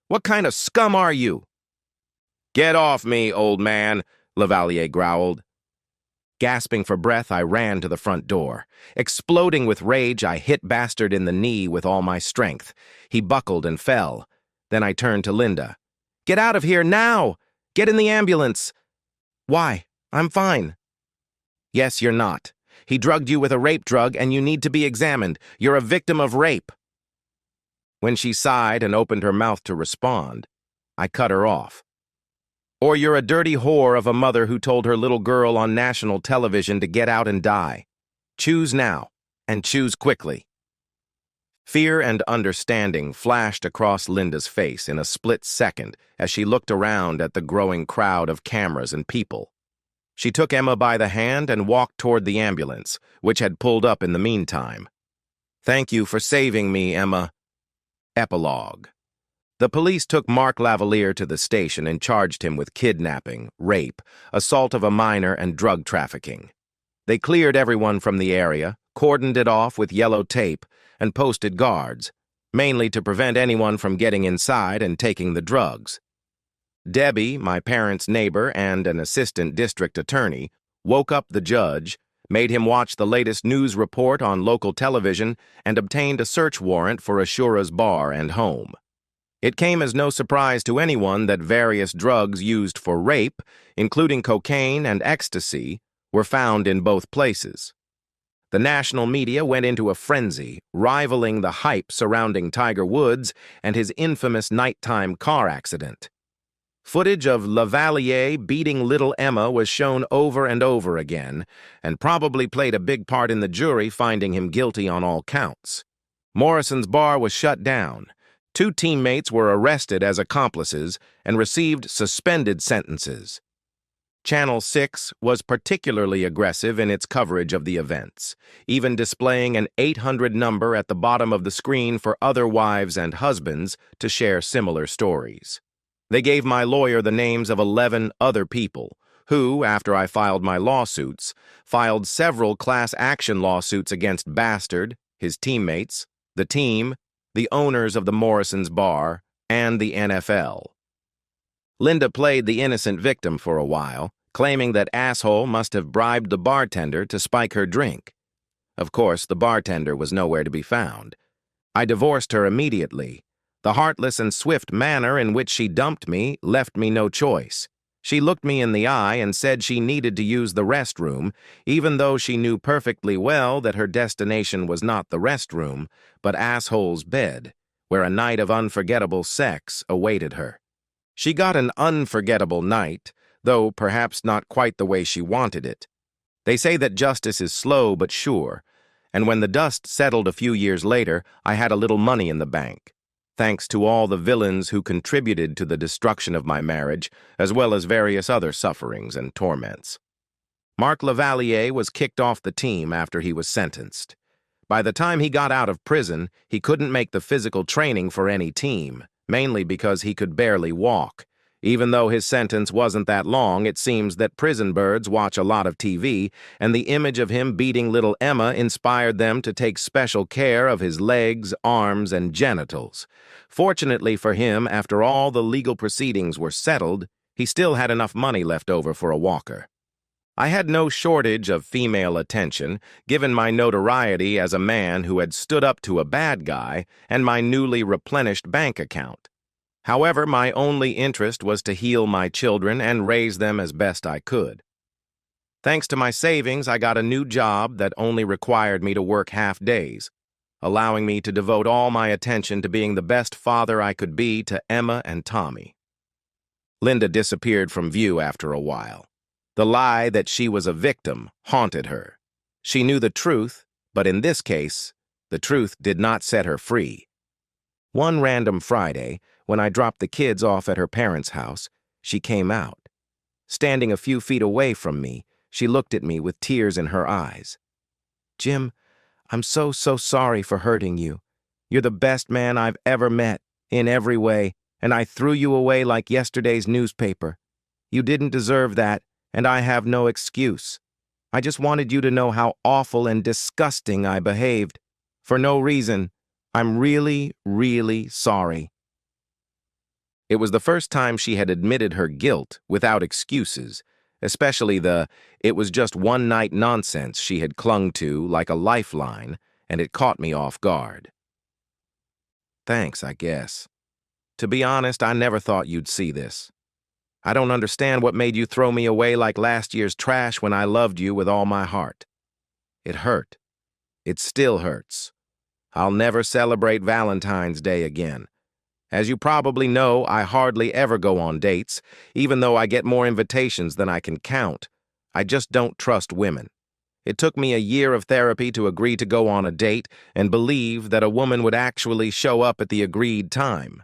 What kind of scum are you? Get off me, old man, Lavalier growled. Gasping for breath, I ran to the front door. Exploding with rage, I hit Bastard in the knee with all my strength. He buckled and fell. Then I turned to Linda. Get out of here now! Get in the ambulance! Why? I'm fine. Yes, you're not. He drugged you with a rape drug and you need to be examined. You're a victim of rape. When she sighed and opened her mouth to respond, I cut her off. Or you're a dirty whore of a mother who told her little girl on national television to get out and die. Choose now, and choose quickly. Fear and understanding flashed across Linda's face in a split second as she looked around at the growing crowd of cameras and people. She took Emma by the hand and walked toward the ambulance, which had pulled up in the meantime. Thank you for saving me, Emma. Epilogue. The police took Mark Lavalier to the station and charged him with kidnapping, rape, assault of a minor, and drug trafficking. They cleared everyone from the area, cordoned it off with yellow tape, and posted guards, mainly to prevent anyone from getting inside and taking the drugs. Debbie, my parents' neighbor and an assistant district attorney, woke up the judge, made him watch the latest news report on local television, and obtained a search warrant for Ashura's bar and home. It came as no surprise to anyone that various drugs used for rape, including cocaine and ecstasy, were found in both places. The national media went into a frenzy, rivaling the hype surrounding Tiger Woods and his infamous nighttime car accident. Footage of Lavalier beating little Emma was shown over and over again, and probably played a big part in the jury finding him guilty on all counts. Morrison's bar was shut down. 2 teammates were arrested as accomplices and received suspended sentences. Channel 6 was particularly aggressive in its coverage of the events, even displaying an 800 number at the bottom of the screen for other wives and husbands to share similar stories. They gave my lawyer the names of 11 other people who, after I filed my lawsuits, filed several class action lawsuits against Bastard, his teammates, the team, the owners of the Morrison's bar, and the NFL. Linda played the innocent victim for a while, claiming that asshole must have bribed the bartender to spike her drink. Of course, the bartender was nowhere to be found. I divorced her immediately. The heartless and swift manner in which she dumped me left me no choice. She looked me in the eye and said she needed to use the restroom, even though she knew perfectly well that her destination was not the restroom, but asshole's bed, where a night of unforgettable sex awaited her. She got an unforgettable night, though perhaps not quite the way she wanted it. They say that justice is slow but sure, and when the dust settled a few years later, I had a little money in the bank, thanks to all the villains who contributed to the destruction of my marriage, as well as various other sufferings and torments. Mark Lavalier was kicked off the team after he was sentenced. By the time he got out of prison, he couldn't make the physical training for any team, mainly because he could barely walk. Even though his sentence wasn't that long, it seems that prison birds watch a lot of TV, and the image of him beating little Emma inspired them to take special care of his legs, arms, and genitals. Fortunately for him, after all the legal proceedings were settled, he still had enough money left over for a walker. I had no shortage of female attention, given my notoriety as a man who had stood up to a bad guy and my newly replenished bank account. However, my only interest was to heal my children and raise them as best I could. Thanks to my savings, I got a new job that only required me to work half days, allowing me to devote all my attention to being the best father I could be to Emma and Tommy. Linda disappeared from view after a while. The lie that she was a victim haunted her. She knew the truth, but in this case, the truth did not set her free. One random Friday, when I dropped the kids off at her parents' house, she came out. Standing a few feet away from me, she looked at me with tears in her eyes. "Jim, I'm so sorry for hurting you. You're the best man I've ever met, in every way, and I threw you away like yesterday's newspaper. You didn't deserve that, and I have no excuse. I just wanted you to know how awful and disgusting I behaved. For no reason. I'm really, really sorry." It was the first time she had admitted her guilt without excuses, especially the "it was just one night" nonsense she had clung to like a lifeline, and it caught me off guard. "Thanks, I guess. To be honest, I never thought you'd see this. I don't understand what made you throw me away like last year's trash when I loved you with all my heart. It hurt. It still hurts. I'll never celebrate Valentine's Day again. As you probably know, I hardly ever go on dates, even though I get more invitations than I can count. I just don't trust women. It took me a year of therapy to agree to go on a date and believe that a woman would actually show up at the agreed time."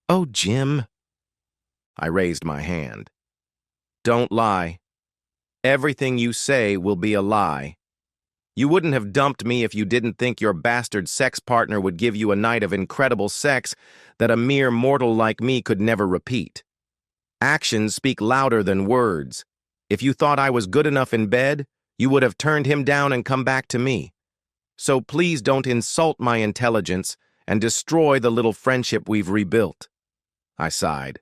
"Oh, Jim." I raised my hand. "Don't lie. Everything you say will be a lie. You wouldn't have dumped me if you didn't think your bastard sex partner would give you a night of incredible sex that a mere mortal like me could never repeat. Actions speak louder than words. If you thought I was good enough in bed, you would have turned him down and come back to me. So please don't insult my intelligence and destroy the little friendship we've rebuilt." I sighed.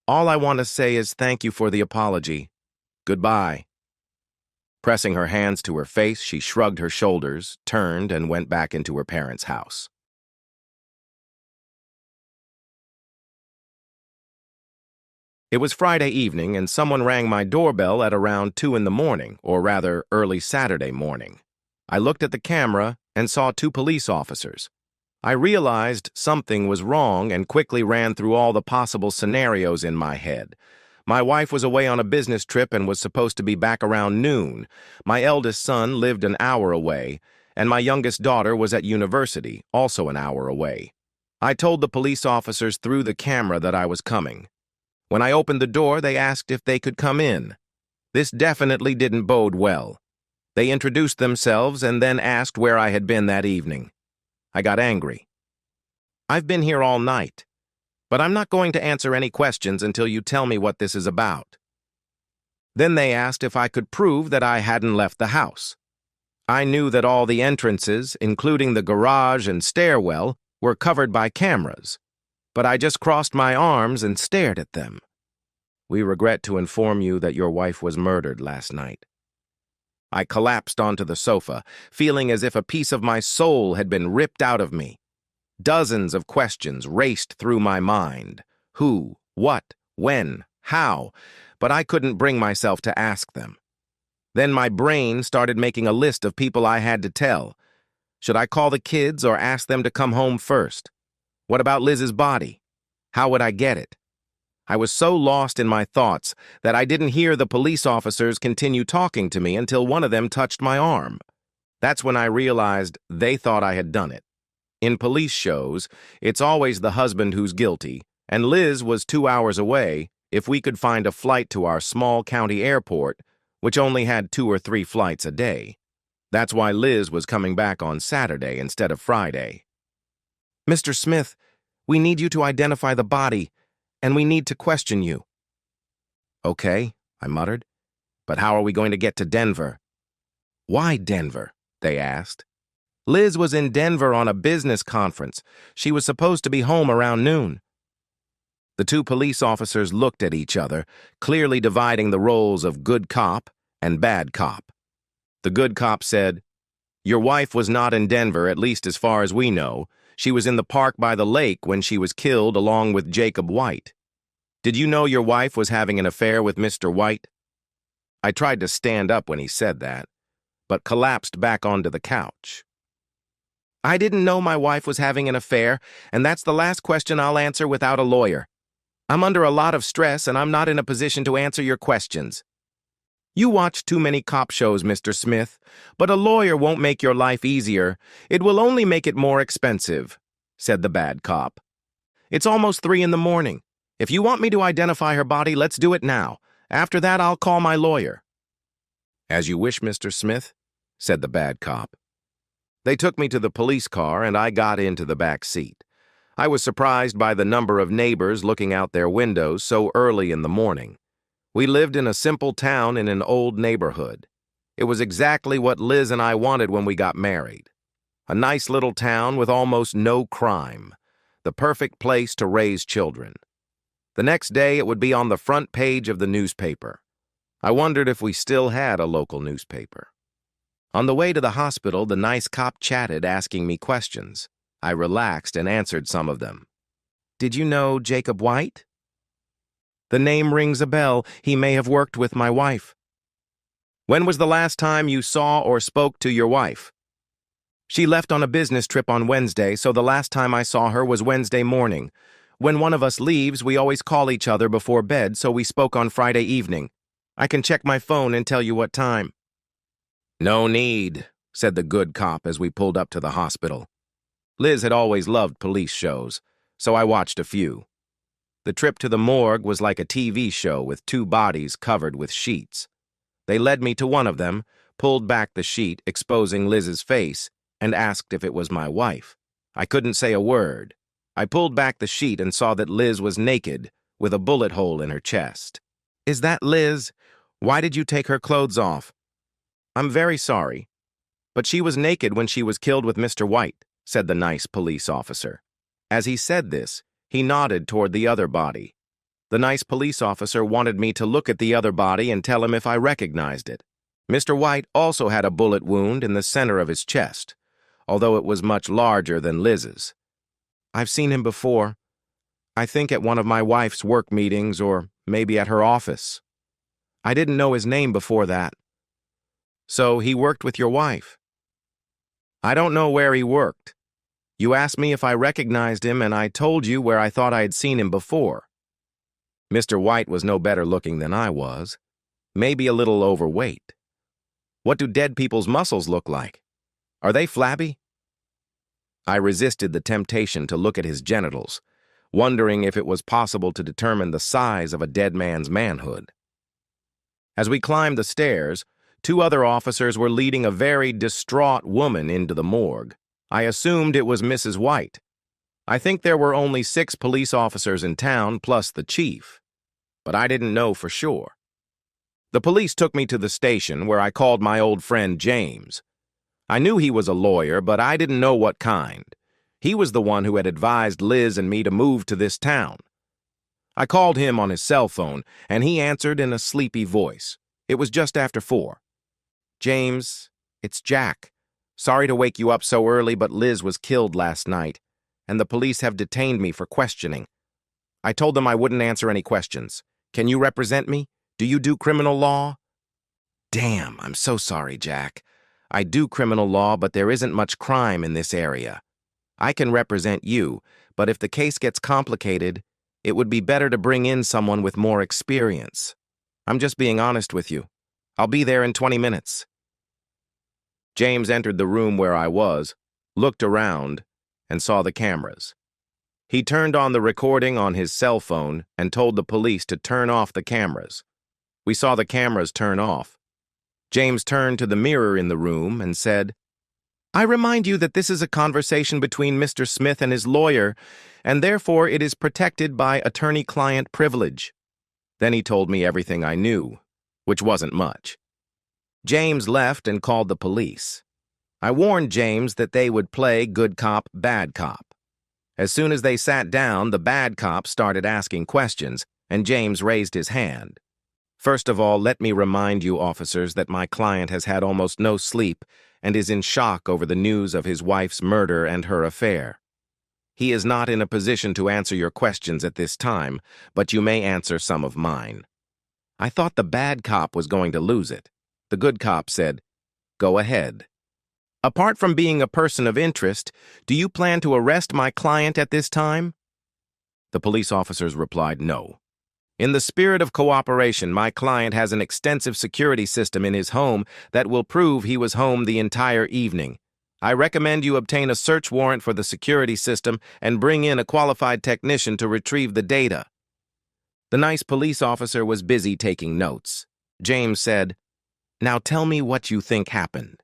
"All I want to say is thank you for the apology. Goodbye." Pressing her hands to her face, she shrugged her shoulders, turned, and went back into her parents' house. It was Friday evening, and someone rang my doorbell at around 2 in the morning, or rather, early Saturday morning. I looked at the camera and saw 2 police officers. I realized something was wrong and quickly ran through all the possible scenarios in my head. My wife was away on a business trip and was supposed to be back around noon. My eldest son lived an hour away, and my youngest daughter was at university, also an hour away. I told the police officers through the camera that I was coming. When I opened the door, they asked if they could come in. This definitely didn't bode well. They introduced themselves and then asked where I had been that evening. I got angry. "I've been here all night, but I'm not going to answer any questions until you tell me what this is about." Then they asked if I could prove that I hadn't left the house. I knew that all the entrances, including the garage and stairwell, were covered by cameras, but I just crossed my arms and stared at them. "We regret to inform you that your wife was murdered last night." I collapsed onto the sofa, feeling as if a piece of my soul had been ripped out of me. Dozens of questions raced through my mind. Who, what, when, how, but I couldn't bring myself to ask them. Then my brain started making a list of people I had to tell. Should I call the kids or ask them to come home first? What about Liz's body? How would I get it? I was so lost in my thoughts that I didn't hear the police officers continue talking to me until one of them touched my arm. That's when I realized they thought I had done it. In police shows, it's always the husband who's guilty, and Liz was 2 hours away if we could find a flight to our small county airport, which only had 2 or 3 flights a day. That's why Liz was coming back on Saturday instead of Friday. "Mr. Smith, we need you to identify the body, and we need to question you." "Okay," I muttered, "but how are we going to get to Denver?" "Why Denver?" they asked. "Liz was in Denver on a business conference. She was supposed to be home around noon." The 2 police officers looked at each other, clearly dividing the roles of good cop and bad cop. The good cop said, "Your wife was not in Denver, at least as far as we know. She was in the park by the lake when she was killed along with Jacob White. Did you know your wife was having an affair with Mr. White?" I tried to stand up when he said that, but collapsed back onto the couch. I didn't know my wife was having an affair, and that's the last question I'll answer without a lawyer. I'm under a lot of stress, and I'm not in a position to answer your questions. You watch too many cop shows, Mr. Smith, but a lawyer won't make your life easier. It will only make it more expensive, said the bad cop. It's almost 3 in the morning. If you want me to identify her body, let's do it now. After that, I'll call my lawyer. As you wish, Mr. Smith, said the bad cop. They took me to the police car, and I got into the back seat. I was surprised by the number of neighbors looking out their windows so early in the morning. We lived in a simple town in an old neighborhood. It was exactly what Liz and I wanted when we got married. A nice little town with almost no crime. The perfect place to raise children. The next day, it would be on the front page of the newspaper. I wondered if we still had a local newspaper. On the way to the hospital, the nice cop chatted, asking me questions. I relaxed and answered some of them. Did you know Jacob White? The name rings a bell. He may have worked with my wife. When was the last time you saw or spoke to your wife? She left on a business trip on Wednesday, so the last time I saw her was Wednesday morning. When one of us leaves, we always call each other before bed, so we spoke on Friday evening. I can check my phone and tell you what time. No need, said the good cop as we pulled up to the hospital. Liz had always loved police shows, so I watched a few. The trip to the morgue was like a TV show with 2 bodies covered with sheets. They led me to one of them, pulled back the sheet, exposing Liz's face, and asked if it was my wife. I couldn't say a word. I pulled back the sheet and saw that Liz was naked, with a bullet hole in her chest. Is that Liz? Why did you take her clothes off? I'm very sorry, but she was naked when she was killed with Mr. White, said the nice police officer. As he said this, he nodded toward the other body. The nice police officer wanted me to look at the other body and tell him if I recognized it. Mr. White also had a bullet wound in the center of his chest, although it was much larger than Liz's. I've seen him before. I think at one of my wife's work meetings or maybe at her office. I didn't know his name before that. So he worked with your wife? I don't know where he worked. You asked me if I recognized him, and I told you where I thought I had seen him before. Mr. White was no better looking than I was, maybe a little overweight. What do dead people's muscles look like? Are they flabby? I resisted the temptation to look at his genitals, wondering if it was possible to determine the size of a dead man's manhood. As we climbed the stairs, 2 other officers were leading a very distraught woman into the morgue. I assumed it was Mrs. White. I think there were only 6 police officers in town, plus the chief. But I didn't know for sure. The police took me to the station, where I called my old friend James. I knew he was a lawyer, but I didn't know what kind. He was the one who had advised Liz and me to move to this town. I called him on his cell phone, and he answered in a sleepy voice. It was just after 4. James, it's Jack. Sorry to wake you up so early, but Liz was killed last night, and the police have detained me for questioning. I told them I wouldn't answer any questions. Can you represent me? Do you do criminal law? Damn, I'm so sorry, Jack. I do criminal law, but there isn't much crime in this area. I can represent you, but if the case gets complicated, it would be better to bring in someone with more experience. I'm just being honest with you. I'll be there in 20 minutes. James entered the room where I was, looked around, and saw the cameras. He turned on the recording on his cell phone and told the police to turn off the cameras. We saw the cameras turn off. James turned to the mirror in the room and said, I remind you that this is a conversation between Mr. Smith and his lawyer, and therefore it is protected by attorney-client privilege. Then he told me everything I knew, which wasn't much. James left and called the police. I warned James that they would play good cop, bad cop. As soon as they sat down, the bad cop started asking questions, and James raised his hand. First of all, let me remind you, officers, that my client has had almost no sleep and is in shock over the news of his wife's murder and her affair. He is not in a position to answer your questions at this time, but you may answer some of mine. I thought the bad cop was going to lose it. The good cop said, "Go ahead." "Apart from being a person of interest, do you plan to arrest my client at this time?" The police officers replied, "No. In the spirit of cooperation, my client has an extensive security system in his home that will prove he was home the entire evening. I recommend you obtain a search warrant for the security system and bring in a qualified technician to retrieve the data." The nice police officer was busy taking notes. James said, "Now tell me what you think happened."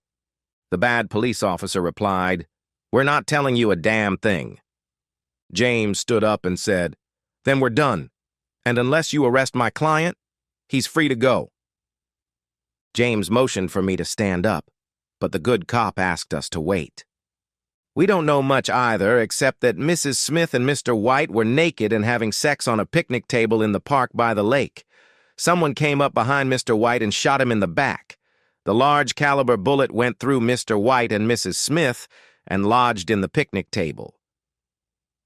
The bad police officer replied, "We're not telling you a damn thing." James stood up and said, "Then we're done. And unless you arrest my client, he's free to go." James motioned for me to stand up, but the good cop asked us to wait. "We don't know much either, except that Mrs. Smith and Mr. White were naked and having sex on a picnic table in the park by the lake. Someone came up behind Mr. White and shot him in the back. The large caliber bullet went through Mr. White and Mrs. Smith and lodged in the picnic table.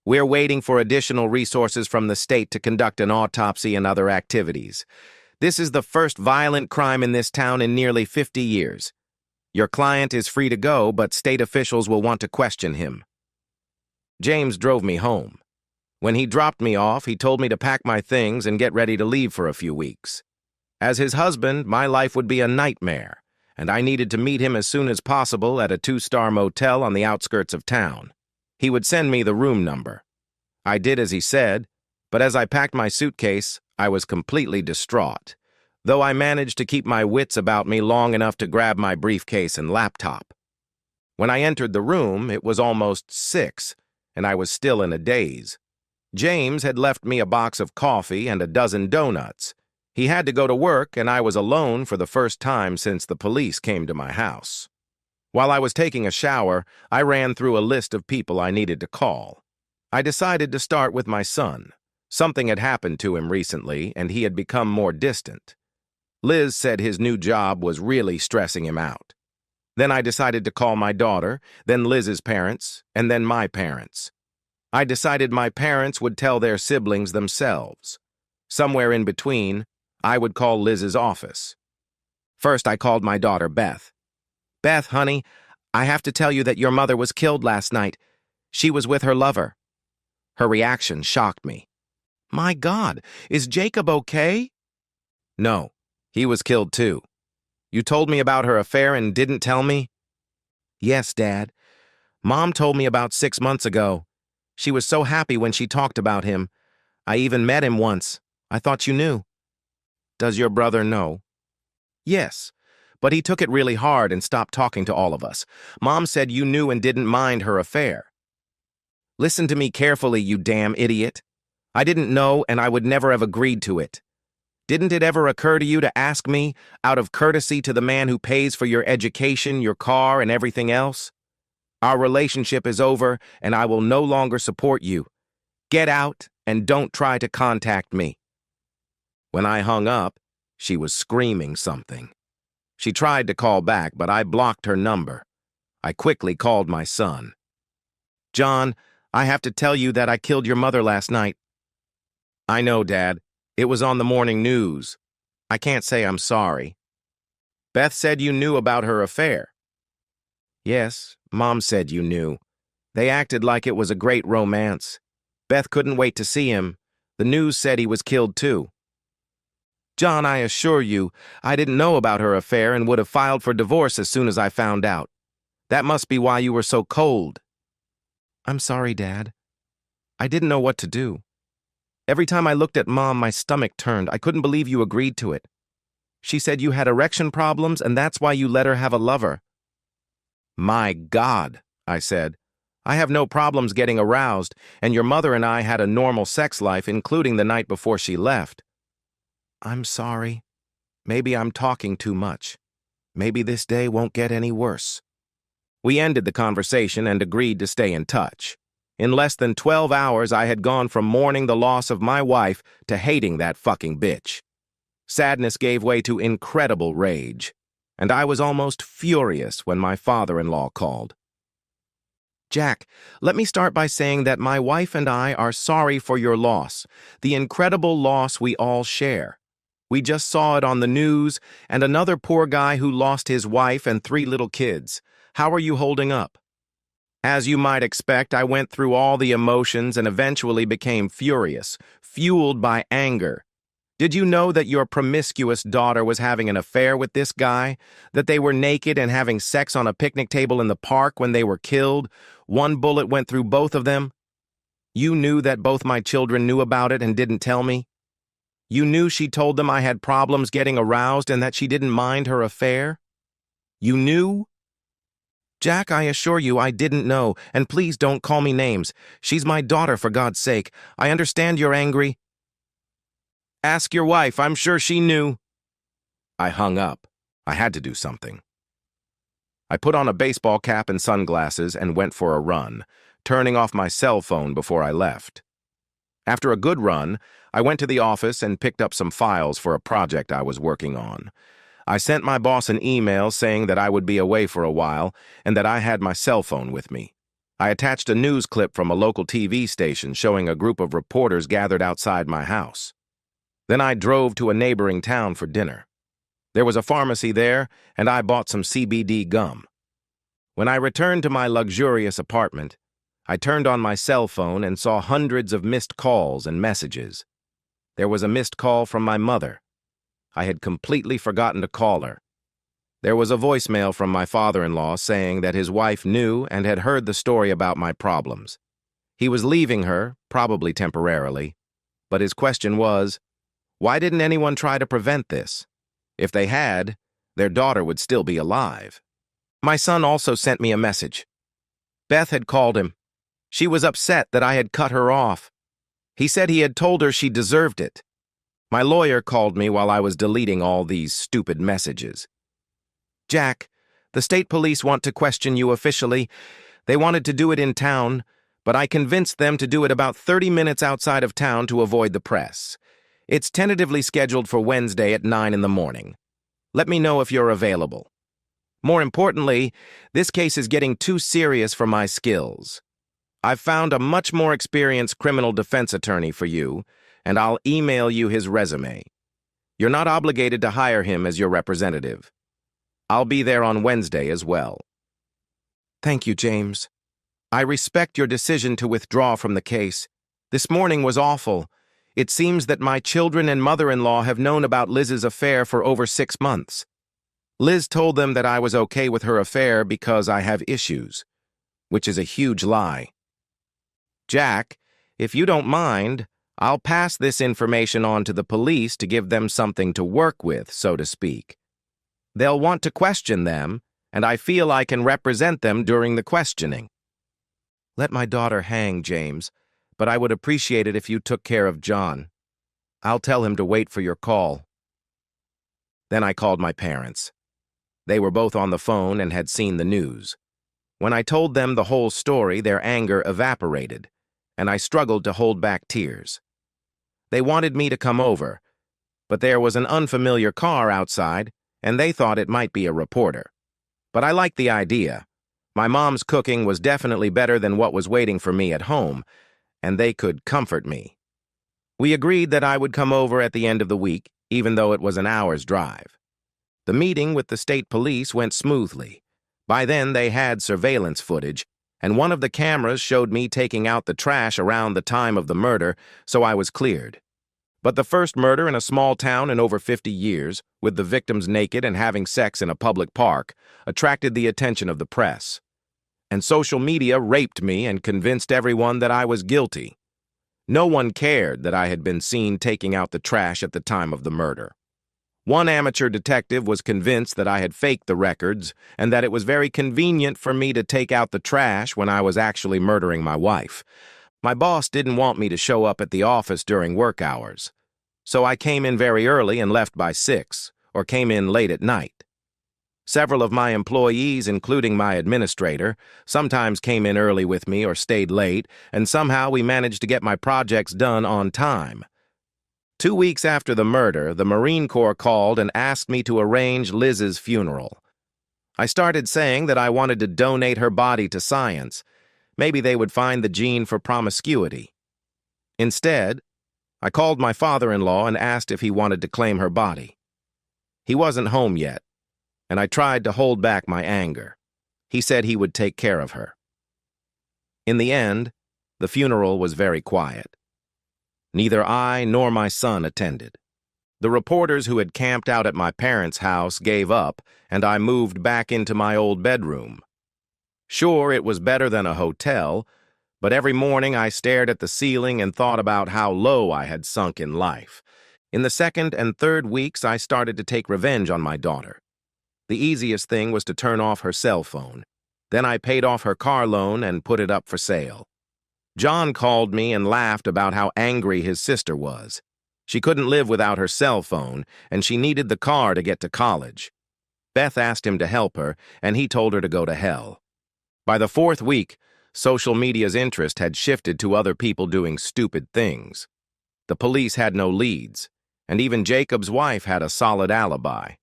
We're waiting for additional resources from the state to conduct an autopsy and other activities. This is the first violent crime in this town in nearly 50 years. Your client is free to go, but state officials will want to question him." James drove me home. When he dropped me off, he told me to pack my things and get ready to leave for a few weeks. As his husband, my life would be a nightmare, and I needed to meet him as soon as possible at a 2-star motel on the outskirts of town. He would send me the room number. I did as he said, but as I packed my suitcase, I was completely distraught, though I managed to keep my wits about me long enough to grab my briefcase and laptop. When I entered the room, it was almost 6, and I was still in a daze. James had left me a box of coffee and a dozen donuts. He had to go to work, and I was alone for the first time since the police came to my house. While I was taking a shower, I ran through a list of people I needed to call. I decided to start with my son. Something had happened to him recently, and he had become more distant. Liz said his new job was really stressing him out. Then I decided to call my daughter, then Liz's parents, and then my parents. I decided my parents would tell their siblings themselves. Somewhere in between, I would call Liz's office. First, I called my daughter, Beth. "Beth, honey, I have to tell you that your mother was killed last night. She was with her lover." Her reaction shocked me. "My God, is Jacob okay?" "No, he was killed too. You told me about her affair and didn't tell me?" "Yes, Dad. Mom told me about 6 months ago. She was so happy when she talked about him. I even met him once. I thought you knew." "Does your brother know?" "Yes, but he took it really hard and stopped talking to all of us. Mom said you knew and didn't mind her affair." "Listen to me carefully, you damn idiot. I didn't know, and I would never have agreed to it. Didn't it ever occur to you to ask me, out of courtesy to the man who pays for your education, your car, and everything else? Our relationship is over, and I will no longer support you. Get out, and don't try to contact me." When I hung up, she was screaming something. She tried to call back, but I blocked her number. I quickly called my son. "John, I have to tell you that I killed your mother last night." "I know, Dad. It was on the morning news. I can't say I'm sorry." "Beth said you knew about her affair." "Yes, Mom said you knew. They acted like it was a great romance. Beth couldn't wait to see him. The news said he was killed too." "John, I assure you, I didn't know about her affair and would have filed for divorce as soon as I found out. That must be why you were so cold." "I'm sorry, Dad. I didn't know what to do. Every time I looked at Mom, my stomach turned. I couldn't believe you agreed to it. She said you had erection problems and that's why you let her have a lover." "My God," I said. "I have no problems getting aroused, and your mother and I had a normal sex life, including the night before she left." "I'm sorry. Maybe I'm talking too much. Maybe this day won't get any worse." We ended the conversation and agreed to stay in touch. In less than 12 hours, I had gone from mourning the loss of my wife to hating that fucking bitch. Sadness gave way to incredible rage, and I was almost furious when my father-in-law called. "Jack, let me start by saying that my wife and I are sorry for your loss, the incredible loss we all share. We just saw it on the news, and another poor guy who lost his wife and 3 little kids. How are you holding up? As you might expect, I went through all the emotions and eventually became furious, fueled by anger. Did you know that your promiscuous daughter was having an affair with this guy? That they were naked and having sex on a picnic table in the park when they were killed? One bullet went through both of them? You knew that both my children knew about it and didn't tell me? You knew she told them I had problems getting aroused and that she didn't mind her affair? You knew? Jack, I assure you I didn't know, and please don't call me names. She's my daughter, for God's sake. I understand you're angry. Ask your wife, I'm sure she knew. I hung up. I had to do something. I put on a baseball cap and sunglasses and went for a run, turning off my cell phone before I left. After a good run, I went to the office and picked up some files for a project I was working on. I sent my boss an email saying that I would be away for a while and that I had my cell phone with me. I attached a news clip from a local TV station showing a group of reporters gathered outside my house. Then I drove to a neighboring town for dinner. There was a pharmacy there, and I bought some CBD gum. When I returned to my luxurious apartment, I turned on my cell phone and saw hundreds of missed calls and messages. There was a missed call from my mother. I had completely forgotten to call her. There was a voicemail from my father-in-law saying that his wife knew and had heard the story about my problems. He was leaving her, probably temporarily, but his question was, why didn't anyone try to prevent this? If they had, their daughter would still be alive. My son also sent me a message. Beth had called him. She was upset that I had cut her off. He said he had told her she deserved it. My lawyer called me while I was deleting all these stupid messages. Jack, the state police want to question you officially. They wanted to do it in town, but I convinced them to do it about 30 minutes outside of town to avoid the press. It's tentatively scheduled for Wednesday at 9 in the morning. Let me know if you're available. More importantly, this case is getting too serious for my skills. I've found a much more experienced criminal defense attorney for you, and I'll email you his resume. You're not obligated to hire him as your representative. I'll be there on Wednesday as well. Thank you, James. I respect your decision to withdraw from the case. This morning was awful. It seems that my children and mother-in-law have known about Liz's affair for over 6 months. Liz told them that I was okay with her affair because I have issues, which is a huge lie. Jack, if you don't mind, I'll pass this information on to the police to give them something to work with, so to speak. They'll want to question them, and I feel I can represent them during the questioning. Let my daughter hang, James, but I would appreciate it if you took care of John. I'll tell him to wait for your call. Then I called my parents. They were both on the phone and had seen the news. When I told them the whole story, their anger evaporated, and I struggled to hold back tears. They wanted me to come over, but there was an unfamiliar car outside, and they thought it might be a reporter. But I liked the idea. My mom's cooking was definitely better than what was waiting for me at home, and they could comfort me. We agreed that I would come over at the end of the week, even though it was an hour's drive. The meeting with the state police went smoothly. By then, they had surveillance footage, and one of the cameras showed me taking out the trash around the time of the murder, so I was cleared. But the first murder in a small town in over 50 years, with the victims naked and having sex in a public park, attracted the attention of the press. And social media raped me and convinced everyone that I was guilty. No one cared that I had been seen taking out the trash at the time of the murder. One amateur detective was convinced that I had faked the records and that it was very convenient for me to take out the trash when I was actually murdering my wife. My boss didn't want me to show up at the office during work hours, so I came in very early and left by 6, or came in late at night. Several of my employees, including my administrator, sometimes came in early with me or stayed late, and somehow we managed to get my projects done on time. 2 weeks after the murder, the Marine Corps called and asked me to arrange Liz's funeral. I started saying that I wanted to donate her body to science. Maybe they would find the gene for promiscuity. Instead, I called my father-in-law and asked if he wanted to claim her body. He wasn't home yet, and I tried to hold back my anger. He said he would take care of her. In the end, the funeral was very quiet. Neither I nor my son attended. The reporters who had camped out at my parents' house gave up, and I moved back into my old bedroom. Sure, it was better than a hotel, but every morning I stared at the ceiling and thought about how low I had sunk in life. In the second and third weeks, I started to take revenge on my daughter. The easiest thing was to turn off her cell phone. Then I paid off her car loan and put it up for sale. John called me and laughed about how angry his sister was. She couldn't live without her cell phone, and she needed the car to get to college. Beth asked him to help her, and he told her to go to hell. By the fourth week, social media's interest had shifted to other people doing stupid things. The police had no leads, and even Jacob's wife had a solid alibi.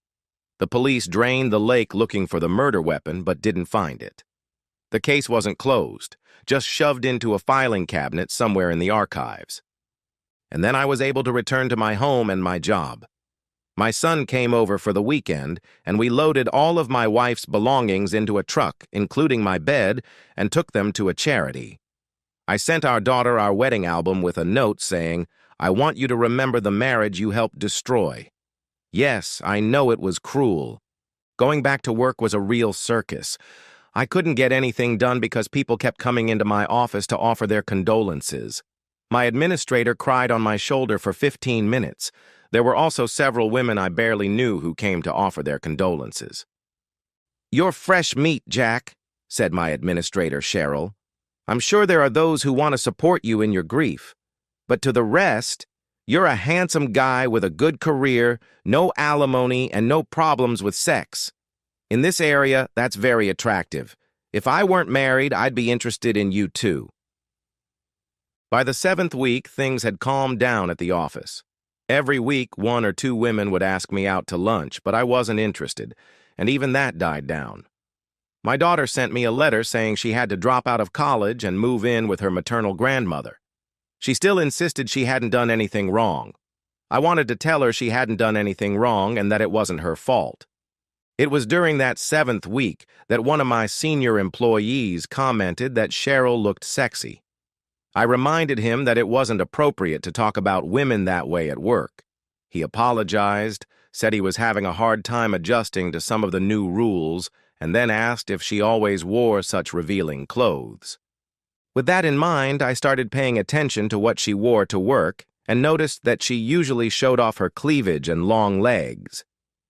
The police drained the lake looking for the murder weapon, but didn't find it. The case wasn't closed, just shoved into a filing cabinet somewhere in the archives. And then I was able to return to my home and my job. My son came over for the weekend, and we loaded all of my wife's belongings into a truck, including my bed, and took them to a charity. I sent our daughter our wedding album with a note saying, "I want you to remember the marriage you helped destroy." Yes, I know it was cruel. Going back to work was a real circus. I couldn't get anything done because people kept coming into my office to offer their condolences. My administrator cried on my shoulder for 15 minutes. There were also several women I barely knew who came to offer their condolences. "You're fresh meat, Jack," said my administrator, Cheryl. "I'm sure there are those who want to support you in your grief. But to the rest, you're a handsome guy with a good career, no alimony, and no problems with sex. In this area, that's very attractive. If I weren't married, I'd be interested in you too." By the seventh week, things had calmed down at the office. Every week, 1 or 2 women would ask me out to lunch, but I wasn't interested, and even that died down. My daughter sent me a letter saying she had to drop out of college and move in with her maternal grandmother. She still insisted she hadn't done anything wrong. I wanted to tell her she hadn't done anything wrong and that it wasn't her fault. It was during that 7th week that one of my senior employees commented that Cheryl looked sexy. I reminded him that it wasn't appropriate to talk about women that way at work. He apologized, said he was having a hard time adjusting to some of the new rules, and then asked if she always wore such revealing clothes. With that in mind, I started paying attention to what she wore to work and noticed that she usually showed off her cleavage and long legs.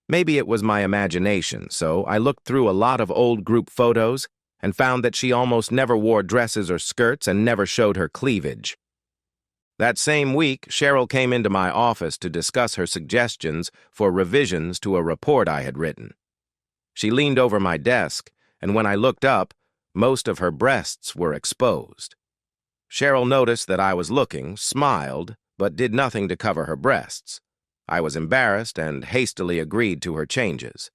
Maybe it was my imagination, so I looked through a lot of old group photos and found that she almost never wore dresses or skirts and never showed her cleavage. That same week, Cheryl came into my office to discuss her suggestions for revisions to a report I had written. She leaned over my desk, and when I looked up, most of her breasts were exposed. Cheryl noticed that I was looking, smiled, but did nothing to cover her breasts. I was embarrassed and hastily agreed to her changes.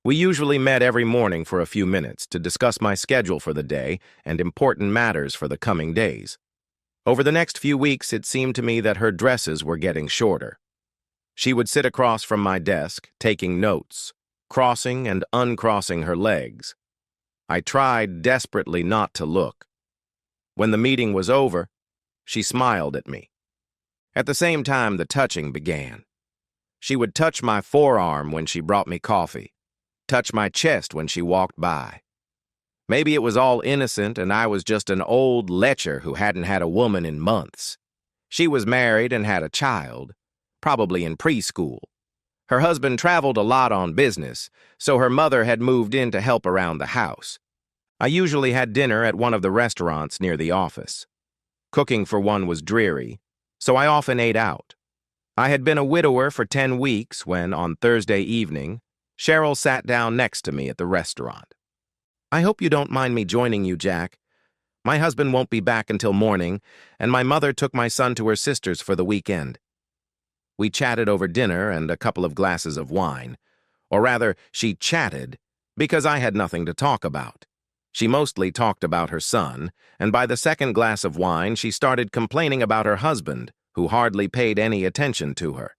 We usually met every morning for a few minutes to discuss my schedule for the day and important matters for the coming days. Over the next few weeks, it seemed to me that her dresses were getting shorter. She would sit across from my desk, taking notes, crossing and uncrossing her legs. I tried desperately not to look. When the meeting was over, she smiled at me. At the same time, the touching began. She would touch my forearm when she brought me coffee, touch my chest when she walked by. Maybe it was all innocent and I was just an old lecher who hadn't had a woman in months. She was married and had a child, probably in preschool. Her husband traveled a lot on business, so her mother had moved in to help around the house. I usually had dinner at one of the restaurants near the office. Cooking for one was dreary, so I often ate out. I had been a widower for 10 weeks when, on Thursday evening, Cheryl sat down next to me at the restaurant. "I hope you don't mind me joining you, Jack. My husband won't be back until morning, and my mother took my son to her sister's for the weekend." We chatted over dinner and a couple of glasses of wine. Or rather, she chatted, because I had nothing to talk about. She mostly talked about her son, and by the second glass of wine, she started complaining about her husband, who hardly paid any attention to her.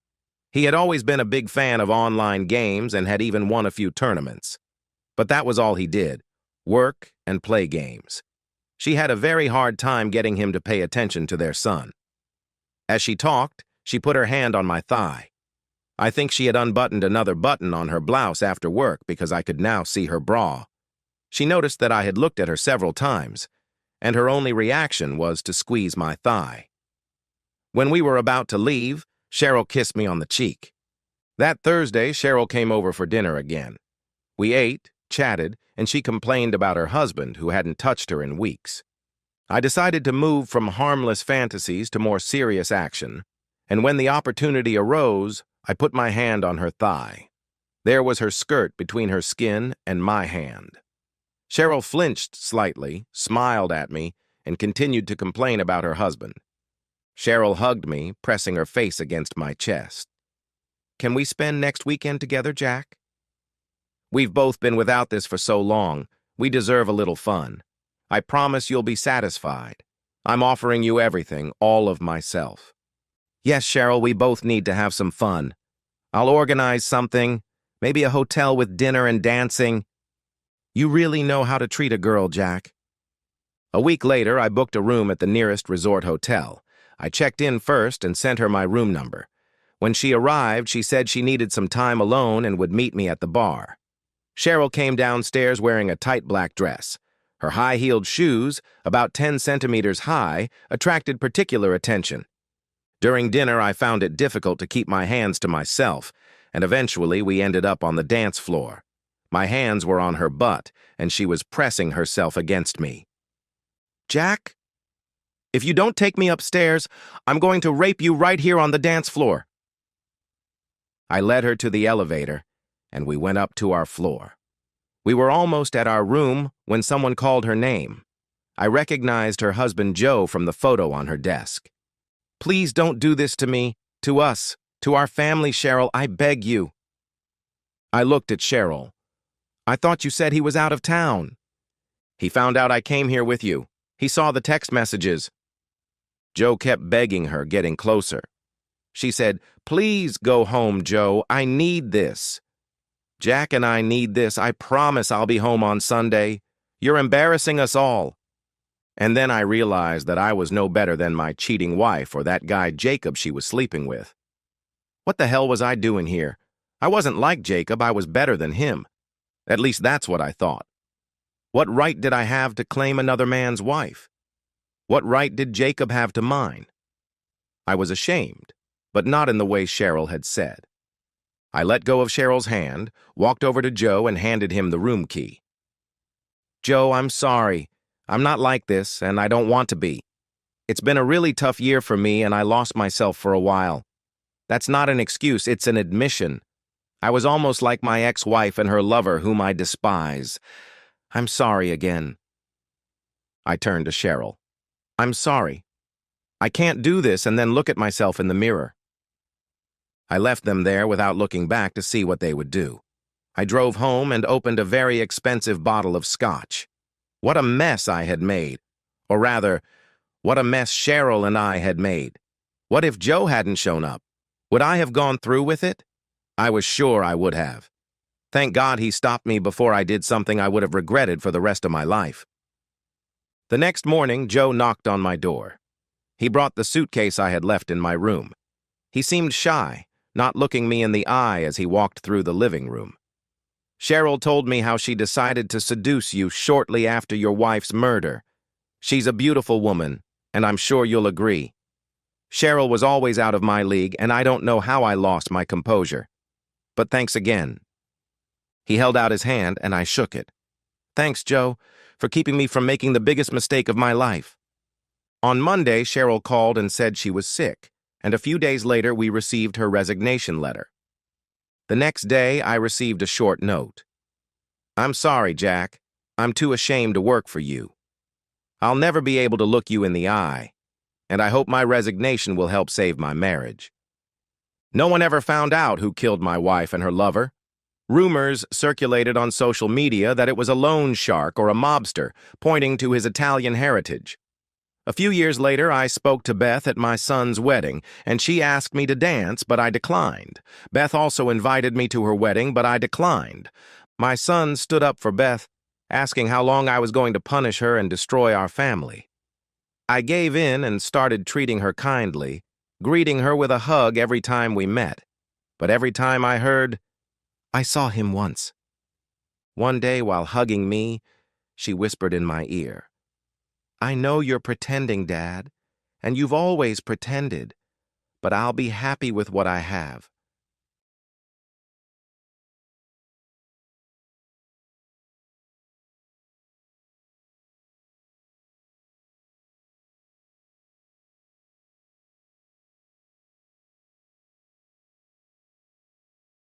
He had always been a big fan of online games and had even won a few tournaments. But that was all he did, work and play games. She had a very hard time getting him to pay attention to their son. As she talked, she put her hand on my thigh. I think she had unbuttoned another button on her blouse after work because I could now see her bra. She noticed that I had looked at her several times, and her only reaction was to squeeze my thigh. When we were about to leave, Cheryl kissed me on the cheek. That Thursday, Cheryl came over for dinner again. We ate, chatted, and she complained about her husband, who hadn't touched her in weeks. I decided to move from harmless fantasies to more serious action, and when the opportunity arose, I put my hand on her thigh. There was her skirt between her skin and my hand. Cheryl flinched slightly, smiled at me, and continued to complain about her husband. Cheryl hugged me, pressing her face against my chest. "Can we spend next weekend together, Jack? We've both been without this for so long. We deserve a little fun. I promise you'll be satisfied. I'm offering you everything, all of myself." "Yes, Cheryl, we both need to have some fun. I'll organize something, maybe a hotel with dinner and dancing. You really know how to treat a girl, Jack." A week later, I booked a room at the nearest resort hotel. I checked in first and sent her my room number. When she arrived, she said she needed some time alone and would meet me at the bar. Cheryl came downstairs wearing a tight black dress. Her high-heeled shoes, about 10 centimeters high, attracted particular attention. During dinner, I found it difficult to keep my hands to myself, and eventually we ended up on the dance floor. My hands were on her butt, and she was pressing herself against me. "Jack, if you don't take me upstairs, I'm going to rape you right here on the dance floor." I led her to the elevator, and we went up to our floor. We were almost at our room when someone called her name. I recognized her husband Joe from the photo on her desk. "Please don't do this to me, to us, to our family, Cheryl, I beg you." I looked at Cheryl. "I thought you said he was out of town." "He found out I came here with you. He saw the text messages." Joe kept begging her, getting closer. She said, "Please go home, Joe. I need this. Jack and I need this. I promise I'll be home on Sunday. You're embarrassing us all." And then I realized that I was no better than my cheating wife or that guy Jacob she was sleeping with. What the hell was I doing here? I wasn't like Jacob. I was better than him. At least that's what I thought. What right did I have to claim another man's wife? What right did Jacob have to mine? I was ashamed, but not in the way Cheryl had said. I let go of Cheryl's hand, walked over to Joe, and handed him the room key. "Joe, I'm sorry. I'm not like this, and I don't want to be. It's been a really tough year for me, and I lost myself for a while. That's not an excuse, it's an admission. I was almost like my ex-wife and her lover, whom I despise. I'm sorry again." I turned to Cheryl. "I'm sorry. I can't do this and then look at myself in the mirror." I left them there without looking back to see what they would do. I drove home and opened a very expensive bottle of scotch. What a mess I had made. Or rather, what a mess Cheryl and I had made. What if Joe hadn't shown up? Would I have gone through with it? I was sure I would have. Thank God he stopped me before I did something I would have regretted for the rest of my life. The next morning, Joe knocked on my door. He brought the suitcase I had left in my room. He seemed shy, not looking me in the eye as he walked through the living room. "Cheryl told me how she decided to seduce you shortly after your wife's murder. She's a beautiful woman, and I'm sure you'll agree. Cheryl was always out of my league, and I don't know how I lost my composure. But thanks again." He held out his hand, and I shook it. "Thanks, Joe, for keeping me from making the biggest mistake of my life." On Monday, Cheryl called and said she was sick, and a few days later we received her resignation letter. The next day, I received a short note. "I'm sorry, Jack. I'm too ashamed to work for you. I'll never be able to look you in the eye, and I hope my resignation will help save my marriage." No one ever found out who killed my wife and her lover. Rumors circulated on social media that it was a loan shark or a mobster, pointing to his Italian heritage. A few years later, I spoke to Beth at my son's wedding, and she asked me to dance, but I declined. Beth also invited me to her wedding, but I declined. My son stood up for Beth, asking how long I was going to punish her and destroy our family. I gave in and started treating her kindly, greeting her with a hug every time we met. But every time I heard, "I saw him once." One day, while hugging me, she whispered in my ear, "I know you're pretending, Dad, and you've always pretended, but I'll be happy with what I have.